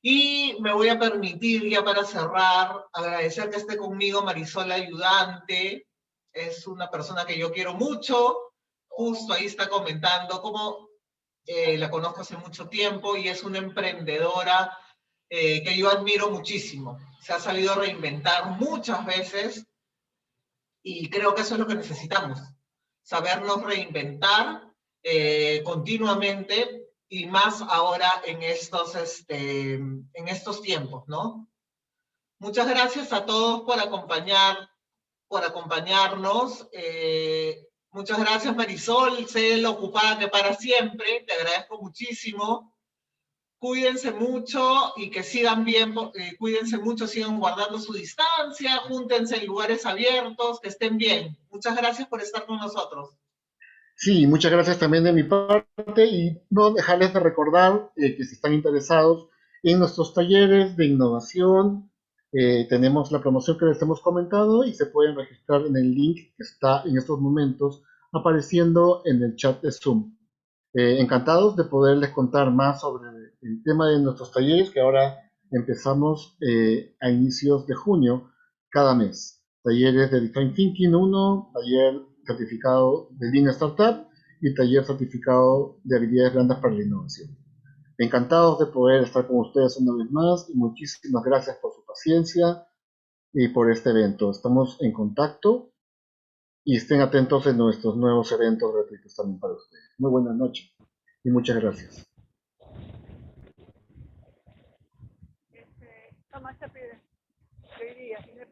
Y me voy a permitir, ya para cerrar, agradecer que esté conmigo Marisol Ayudante. Es una persona que yo quiero mucho. Justo ahí está comentando cómo la conozco hace mucho tiempo y es una emprendedora que yo admiro muchísimo. Se ha sabido reinventar muchas veces y creo que eso es lo que necesitamos. Sabernos reinventar continuamente y más ahora en estos tiempos, ¿no? Muchas gracias a todos por acompañarnos. Muchas gracias, Marisol. Sé lo ocupada que para siempre. Te agradezco muchísimo. Cuídense mucho y que sigan bien, cuídense mucho, sigan guardando su distancia, júntense en lugares abiertos, que estén bien. Muchas gracias por estar con nosotros. Sí, muchas gracias también de mi parte y no dejarles de recordar que si están interesados en nuestros talleres de innovación, tenemos la promoción que les hemos comentado y se pueden registrar en el link que está en estos momentos apareciendo en el chat de Zoom. Encantados de poderles contar más sobre el tema de nuestros talleres, que ahora empezamos a inicios de junio cada mes. Talleres de Design Thinking 1, taller certificado de Lean Startup y taller certificado de habilidades blandas para la innovación. Encantados de poder estar con ustedes una vez más y muchísimas gracias por su paciencia y por este evento. Estamos en contacto y estén atentos en nuestros nuevos eventos gratuitos también para ustedes. Muy buenas noches y muchas gracias. Tomás te pide, le diría, si me